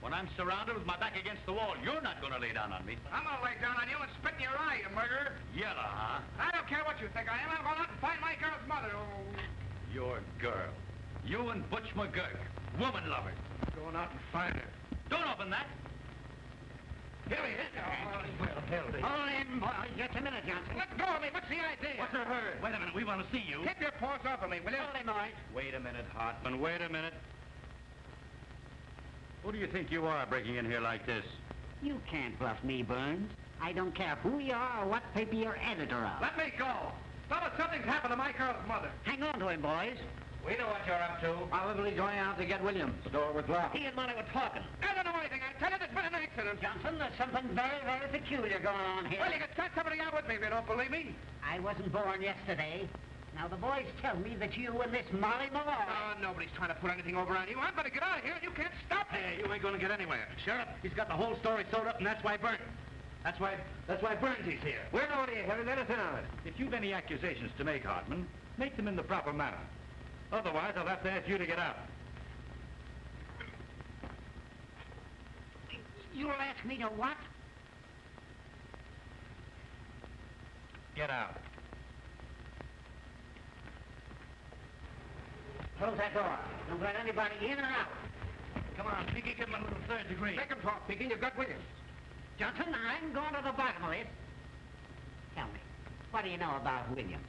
When I'm surrounded with my back against the wall, you're not going to lay down on me. I'm gonna lay down on you and spit in your eye, you murderer. Yellow, huh? I don't care what you think I am. I'm going out and find my girl's mother. Oh. Your girl. You and Butch McGurk, woman lovers. Going out and find her. Don't open that. Here he is. Hold him, boy. Just a minute, Johnson. Let go of me. What's the idea? What's the hurry? Wait a minute, we want to see you. Keep your paws off of me, will you? Hold him, boys. Wait a minute, Hartman, wait a minute. Who do you think you are breaking in here like this? You can't bluff me, Burns. I don't care who you are or what paper you're editor of. Let me go. Fellas, something's happened to my girl's mother. Hang on to him, boys. We know what you're up to. Probably going out to get Williams. The door was locked. He and Molly were talking. I don't know anything. I tell you, there's been an accident. Johnson, there's something very, very peculiar going on here. Well, you can start somebody out with me if you don't believe me. I wasn't born yesterday. Now, the boys tell me that you and this Molly Malloy... Oh, nobody's trying to put anything over on you. I'm going to get out of here, and you can't stop me. Hey, you ain't going to get anywhere. Sheriff, he's got the whole story sewed up, and that's why Burns. That's why Burns is here. We're not here. Let us in on it. If you've any accusations to make, Hartman, make them in the proper manner. Otherwise, I'll have to ask you to get out. You'll ask me to what? Get out. Close that door. Don't let anybody in or out. Come on, Pinky, give him a little third degree. Make him talk, Pinky. You've got Williams. Johnson, I'm going to the bottom of this. Tell me, what do you know about Williams?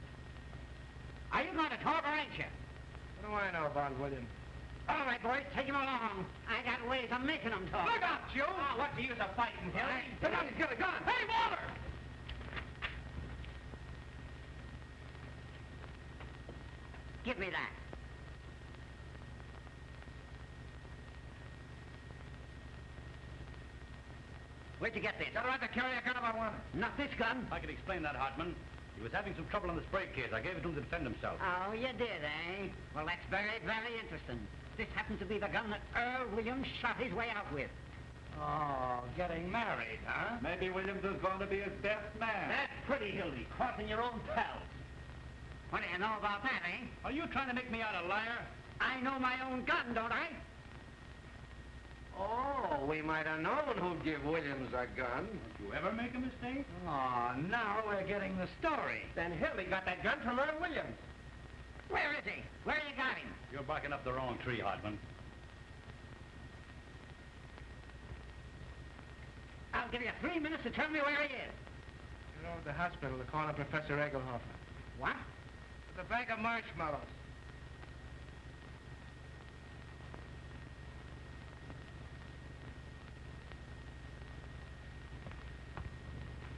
Are you going to talk or ain't you? What do I know about Williams? All right, boys, take him along. I got ways of making them talk. Look out, Joe! Oh, what's the use of fighting, Hilly? Sit down, he's got a gun. Hey, Walter! Give me that. Where'd you get this? Got a right to carry a gun if I want it. Not this gun. I can explain that, Hartman. He was having some trouble on the spray case. I gave it to him to defend himself. Oh, you did, eh? Well, that's very, very interesting. This happens to be the gun that Earl Williams shot his way out with. Oh, getting married, huh? Maybe Williams is going to be his best man. That's pretty, Hildy, crossing your own pals. What do you know about that, eh? Are you trying to make me out a liar? I know my own gun, don't I? Oh, we might have known who'd give Williams a gun. Did you ever make a mistake? Oh, now we're getting the story. Then Hildy got that gun from Earl Williams. Where is he? Where you got him? You're barking up the wrong tree, Hartman. I'll give you 3 minutes to tell me where he is. You know, at the hospital, they're calling Professor Egelhofer. What? The bag of marshmallows.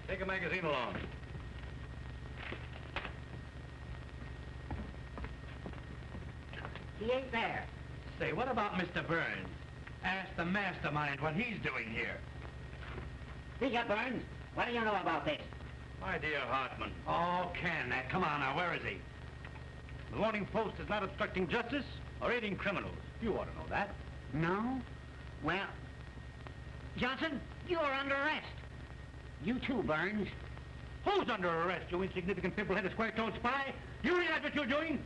Take a magazine along. He ain't there. Say, what about Mr. Burns? Ask the mastermind what he's doing here. Speak up, Burns. What do you know about this? My dear Hartman. Oh, can that? Come on now, where is he? The Morning Post is not obstructing justice or aiding criminals. You ought to know that. No? Well, Johnson, you're under arrest. You too, Burns. Who's under arrest, you insignificant pimple-headed square-toed spy? You realize what you're doing?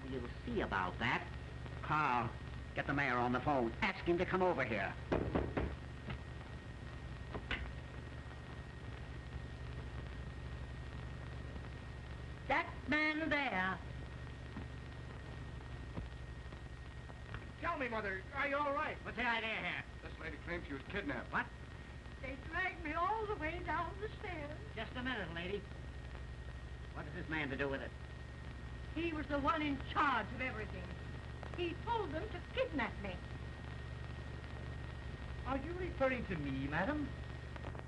We'll see about that. Carl, get the mayor on the phone. Ask him to come over here. That man there. Tell me, Mother, are you all right? What's the idea here? This lady claims she was kidnapped. What? They dragged me all the way down the stairs. Just a minute, lady. What has this man to do with it? He was the one in charge of everything. He told them to kidnap me. Are you referring to me, madam?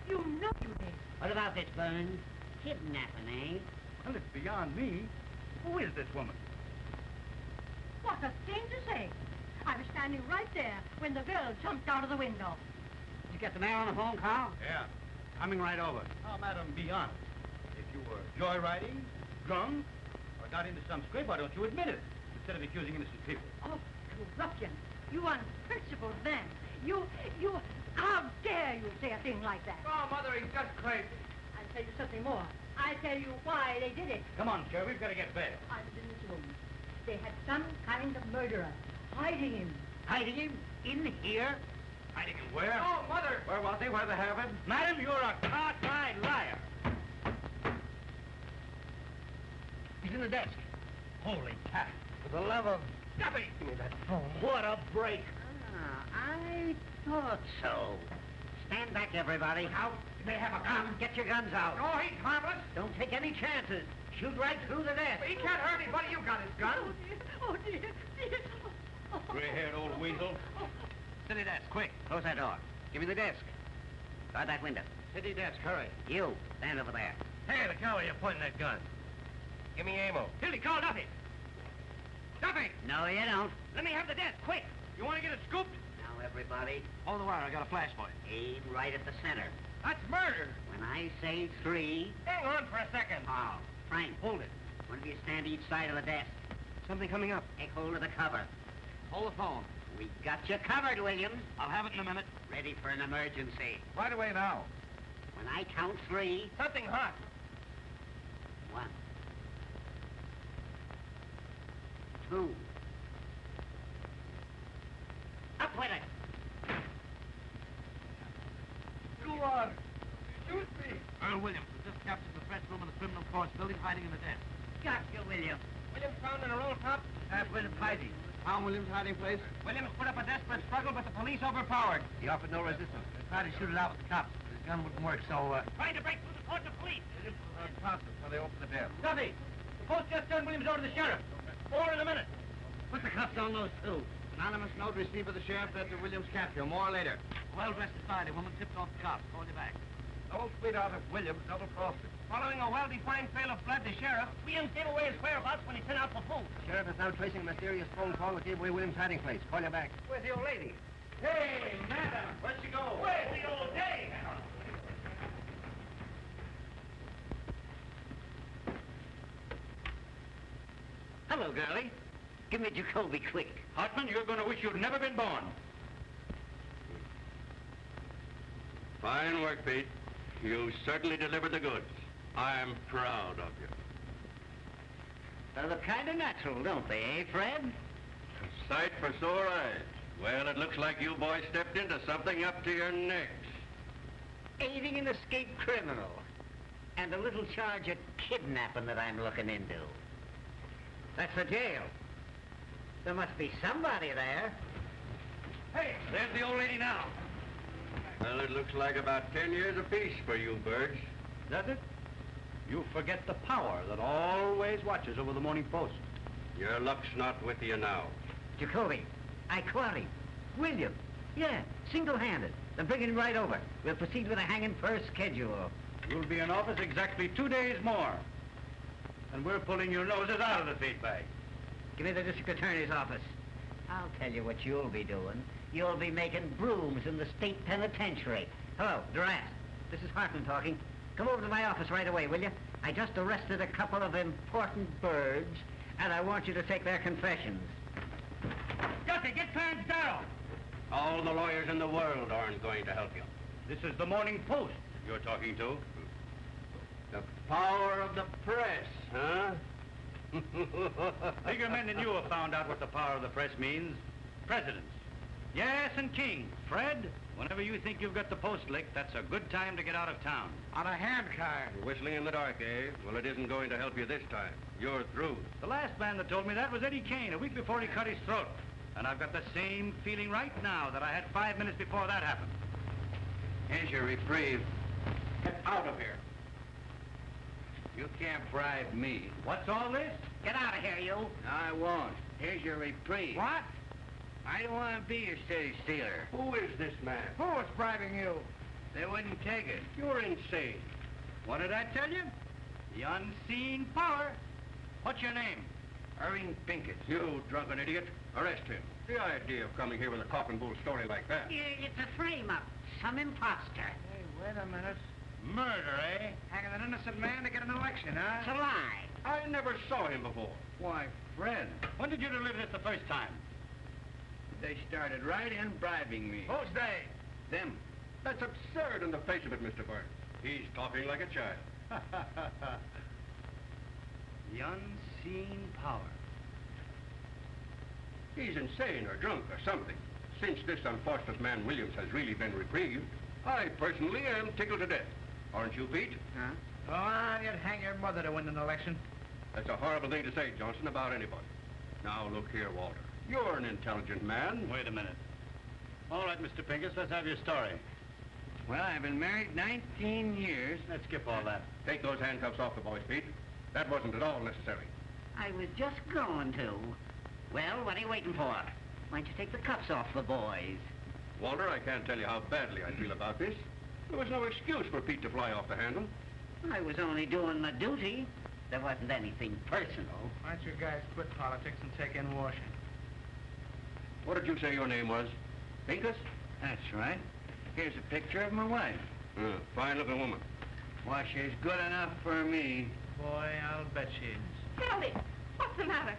You know you did. What about this, Burns? Kidnapping, eh? Well, it's beyond me. Who is this woman? What a thing to say. I was standing right there when the girl jumped out of the window. Did you get the mayor on the phone, Carl? Yeah, coming right over. Now, madam, be honest. If you were joyriding, drunk, or got into some scrape, why don't you admit it, instead of accusing innocent people? Oh, you ruffian. You unprincipled man. How dare you say a thing like that? Oh, Mother, he's just crazy. I'll tell you something more. I'll tell you why they did it. Come on, Sheriff, we've got to get bail. I was in this room. They had some kind of murderer hiding him. Hiding him? In here? Hiding him where? Oh, Mother! Where was he? Where they have him? Madam, you're a cockeyed liar. He's in the desk. Holy cat. For the love of... Duffy! Give me that phone. What a break. I thought so. Stand back, everybody. Out. They have a gun. Get your guns out. Oh, he's harmless. Don't take any chances. Shoot right through the desk. He can't hurt anybody. You got his gun. Oh, dear. Gray-haired old weasel. City desk, quick. Close that door. Give me the desk. Guard that window. City desk, hurry. You, stand over there. Hey, the cow, you're pointing that gun. Give me ammo. Hildy, call Duffy. Duffy! No, you don't. Let me have the desk, quick. You want to get it scooped? Now, everybody, Hold the wire, I got a flash for you. aim right at the center. That's murder. When I say 3... Hang on for a second. Oh, Frank, Hold it. one of you stand each side of the desk. Something coming up. Take hold of the cover. Hold the phone. We got you covered, Williams. I'll have it in a minute. Ready for an emergency. Right away now. When I count 3, Something hot. 1, 2. Up with it. Go on. Shoot me. Earl Williams was just captured in the press room of the criminal courts building, hiding in the desk. Got you, Williams. Williams found in a roll top. Williams hiding. Found Williams' hiding place. Williams put up a desperate struggle, but the police overpowered. He offered no resistance. They tried to shoot it out with the cops. His gun wouldn't work, so, Trying to break through the court of police. Williams was unconscious when they opened the desk. Duffy, the post just turned Williams over to the sheriff. 4 in a minute. Put the cuffs on those 2. Anonymous note received by the sheriff that the Williams capture. More later. A well-dressed society woman tipped off the cops. Called you back. The whole sweetheart of Williams double-crossed him. Following a well-defined trail of blood, the sheriff... Williams gave away his whereabouts when he sent out for food. The sheriff is now tracing a mysterious phone call that gave away Williams' hiding place. Call you back. Where's the old lady? Hey, madam! Where'd she go? Where's the old lady? Hello, girlie. Give me Jacoby quick. Hartman, you're going to wish you'd never been born. Fine work, Pete. You certainly delivered the goods. I'm proud of you. They look kind of natural, don't they, eh, Fred? A sight for sore eyes. Well, it looks like you boys stepped into something up to your necks. Aiding an escaped criminal. And a little charge of kidnapping that I'm looking into. That's the jail. There must be somebody there. Hey, there's the old lady now. Well, it looks like about 10 years apiece for you birds. Does it? You forget the power that always watches over the Morning Post. Your luck's not with you now. Jacoby, I caught him. William. Yeah, single-handed. Then bring him right over. We'll proceed with a hanging per schedule. You'll be in office exactly 2 days more. And we're pulling your noses out of the feed bag. Give me the district attorney's office. I'll tell you what you'll be doing. You'll be making brooms in the state penitentiary. Hello, Durant. This is Hartman talking. Come over to my office right away, will you? I just arrested a couple of important birds, and I want you to take their confessions. Justy, get Clarence Darrow. All the lawyers in the world aren't going to help you. This is the Morning Post you're talking to. The power of the press, huh? Bigger men than you have found out what the power of the press means. Presidents. Yes, and kings. Fred, whenever you think you've got the post licked, that's a good time to get out of town. On a hand car. Whistling in the dark, eh? Well, it isn't going to help you this time. You're through. The last man that told me that was Eddie Kane, a week before he cut his throat. And I've got the same feeling right now that I had 5 minutes before that happened. Here's your reprieve. Get out of here. You can't bribe me. What's all this? Get out of here, you. I won't. Here's your reprieve. What? I don't want to be your steady stealer. Who is this man? Who was bribing you? They wouldn't take it. You're insane. What did I tell you? The unseen power. What's your name? Irving Pinkett. You drunken idiot. Arrest him. The idea of coming here with a cock and bull story like that. It's a frame-up. Some imposter. Hey, wait a minute. Murder, eh? Hanging an innocent man to get an election, huh? It's a lie. I never saw him before. Why, Fred, When did you deliver this the first time? they started right in bribing me. Who's they? Them. That's absurd in the face of it, Mr. Burns. He's talking like a child. The unseen power. He's insane or drunk or something. Since this unfortunate man Williams has really been reprieved, I personally am tickled to death. Aren't you, Pete? Huh? Oh, you'd hang your mother to win an election. That's a horrible thing to say, Johnson, about anybody. Now, look here, Walter. You're an intelligent man. Wait a minute. All right, Mr. Pincus, let's have your story. Well, I've been married 19 years. Let's skip all that. Take those handcuffs off the boys, Pete. That wasn't at all necessary. I was just going to. Well, what are you waiting for? Why don't you take the cuffs off the boys? Walter, I can't tell you how badly I feel about this. There was no excuse for Pete to fly off the handle. I was only doing my duty. There wasn't anything personal. Why don't you guys quit politics and take in washing? What did you say your name was? Pincus? That's right. Here's a picture of my wife. Fine-looking woman. Why, she's good enough for me. Boy, I'll bet she is. Tell me, what's the matter?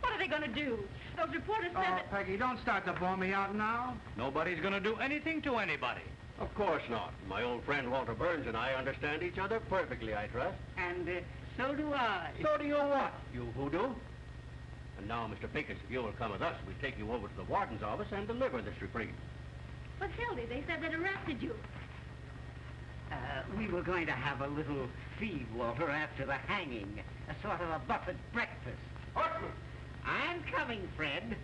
What are they going to do? Those reporters said Oh, that... Peggy, don't start to bore me out now. Nobody's going to do anything to anybody. Of course not. My old friend Walter Burns and I understand each other perfectly, I trust. And so do I. So do you what, you hoodoo? And now, Mr. Pincus, if you will come with us, we'll take you over to the warden's office and deliver this reprieve. But Hildy, they said they'd arrested you. We were going to have a little feed, Walter, after the hanging. A sort of a buffet breakfast. Horseman! I'm coming, Fred.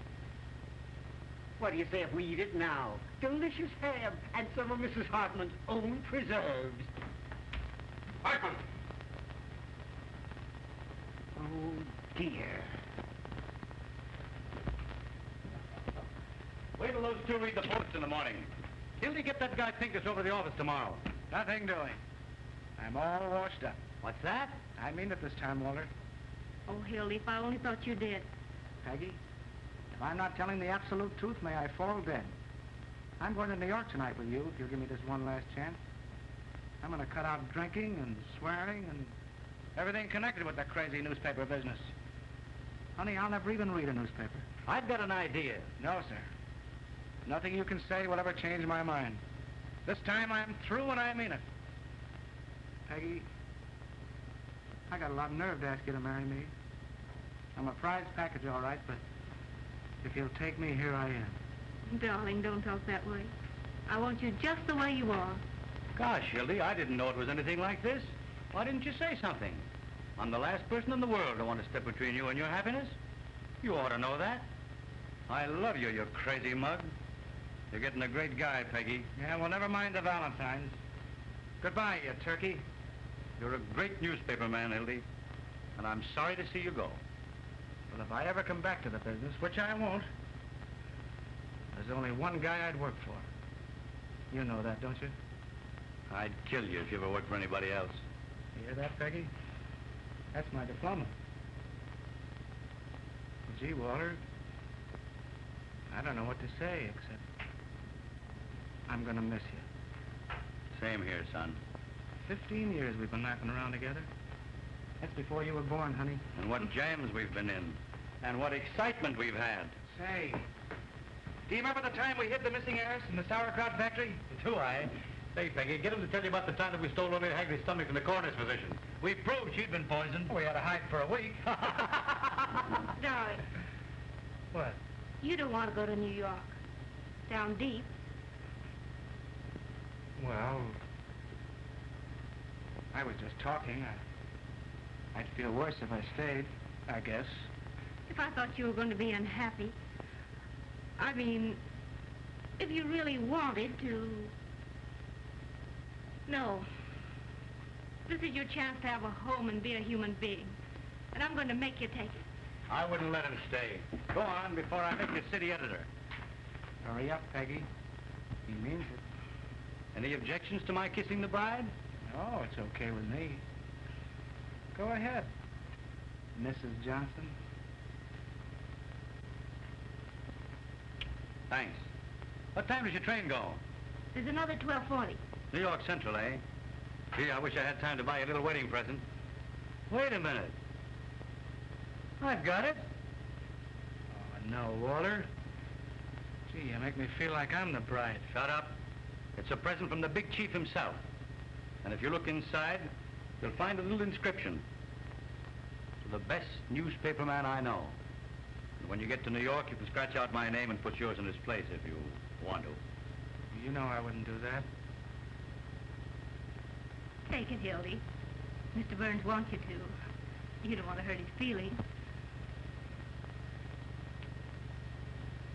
What do you say if we eat it now? Delicious ham and some of Mrs. Hartman's own preserves. Horseman! Oh, dear. Wait till those two read the Post in the morning. Hildy, get that guy Pincus over to the office tomorrow. Nothing doing. I'm all washed up. What's that? I mean it this time, Walter. Oh, Hildy, if I only thought you did. Peggy, if I'm not telling the absolute truth, may I fall dead. I'm going to New York tonight with you, if you'll give me this one last chance. I'm going to cut out drinking and swearing and everything connected with that crazy newspaper business. Honey, I'll never even read a newspaper. I've got an idea. No, sir. Nothing you can say will ever change my mind. This time I'm through and I mean it. Peggy, I got a lot of nerve to ask you to marry me. I'm a prize package, all right, but if you'll take me, here I am. Darling, don't talk that way. I want you just the way you are. Gosh, Hildy, I didn't know it was anything like this. Why didn't you say something? I'm the last person in the world to want to step between you and your happiness. You ought to know that. I love you, you crazy mug. You're getting a great guy, Peggy. Yeah, well, never mind the Valentines. Goodbye, you turkey. You're a great newspaper man, Hildy. And I'm sorry to see you go. Well, if I ever come back to the business, which I won't, there's only one guy I'd work for. You know that, don't you? I'd kill you if you ever worked for anybody else. You hear that, Peggy? That's my diploma. Gee, Walter, I don't know what to say, except I'm gonna miss you. Same here, son. 15 years we've been knocking around together. That's before you were born, honey. And what jams we've been in. And what excitement we've had. Say, Do you remember the time we hid the missing heiress in the sauerkraut factory? Do I? Say, Peggy, get him to tell you about the time that we stole Lily Hagley's stomach from the coroner's physician. We proved she'd been poisoned. We had to hide for a week. Darling, What? you don't want to go to New York. Down deep. Well, I was just talking. I'd feel worse if I stayed, I guess. If I thought you were going to be unhappy. I mean, if you really wanted to... No. This is your chance to have a home and be a human being. And I'm going to make you take it. I wouldn't let him stay. Go on before I make you city editor. Hurry up, Peggy. He means it. Any objections to my kissing the bride? No, it's okay with me. Go ahead, Mrs. Johnson. Thanks. What time does your train go? There's another 12:40. New York Central, eh? Gee, I wish I had time to buy you a little wedding present. Wait a minute. I've got it. Oh, no, Walter. Gee, you make me feel like I'm the bride. Shut up. It's a present from the big chief himself. And if you look inside, you'll find a little inscription. To the best newspaperman I know. And when you get to New York, you can scratch out my name and put yours in his place if you want to. You know I wouldn't do that. Take it, Hildy. Mr. Burns wants you to. You don't want to hurt his feelings.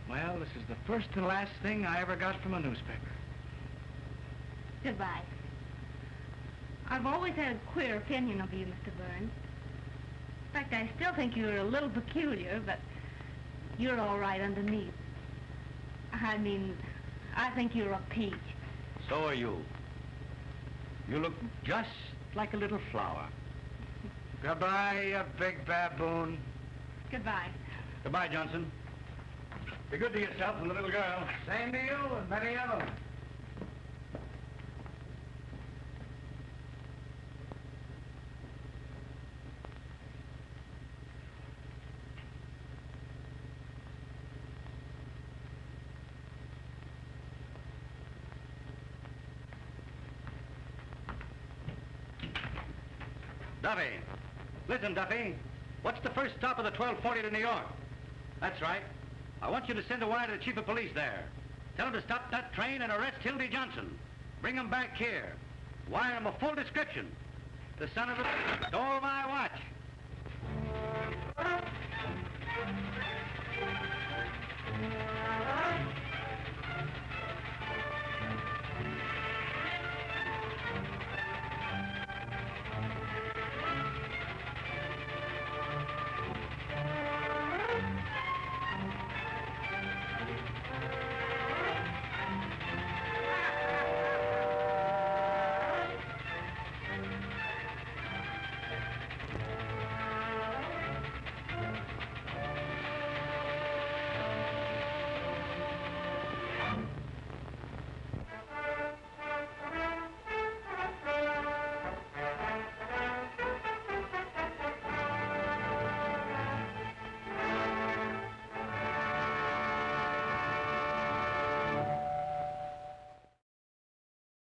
Well, this is the first and last thing I ever got from a newspaper. Goodbye. I've always had a queer opinion of you, Mr. Burns. In fact, I still think you're a little peculiar, but you're all right underneath. I mean, I think you're a peach. So are you. You look just like a little flower. Goodbye, you big baboon. Goodbye. Goodbye, Johnson. Be good to yourself and the little girl. Same to you and many others. Duffy. Listen, Duffy. What's the first stop of the 12:40 to New York? That's right. I want you to send a wire to the chief of police there. Tell him to stop that train and arrest Hildy Johnson. Bring him back here. Wire him a full description. The son of a... stole my watch.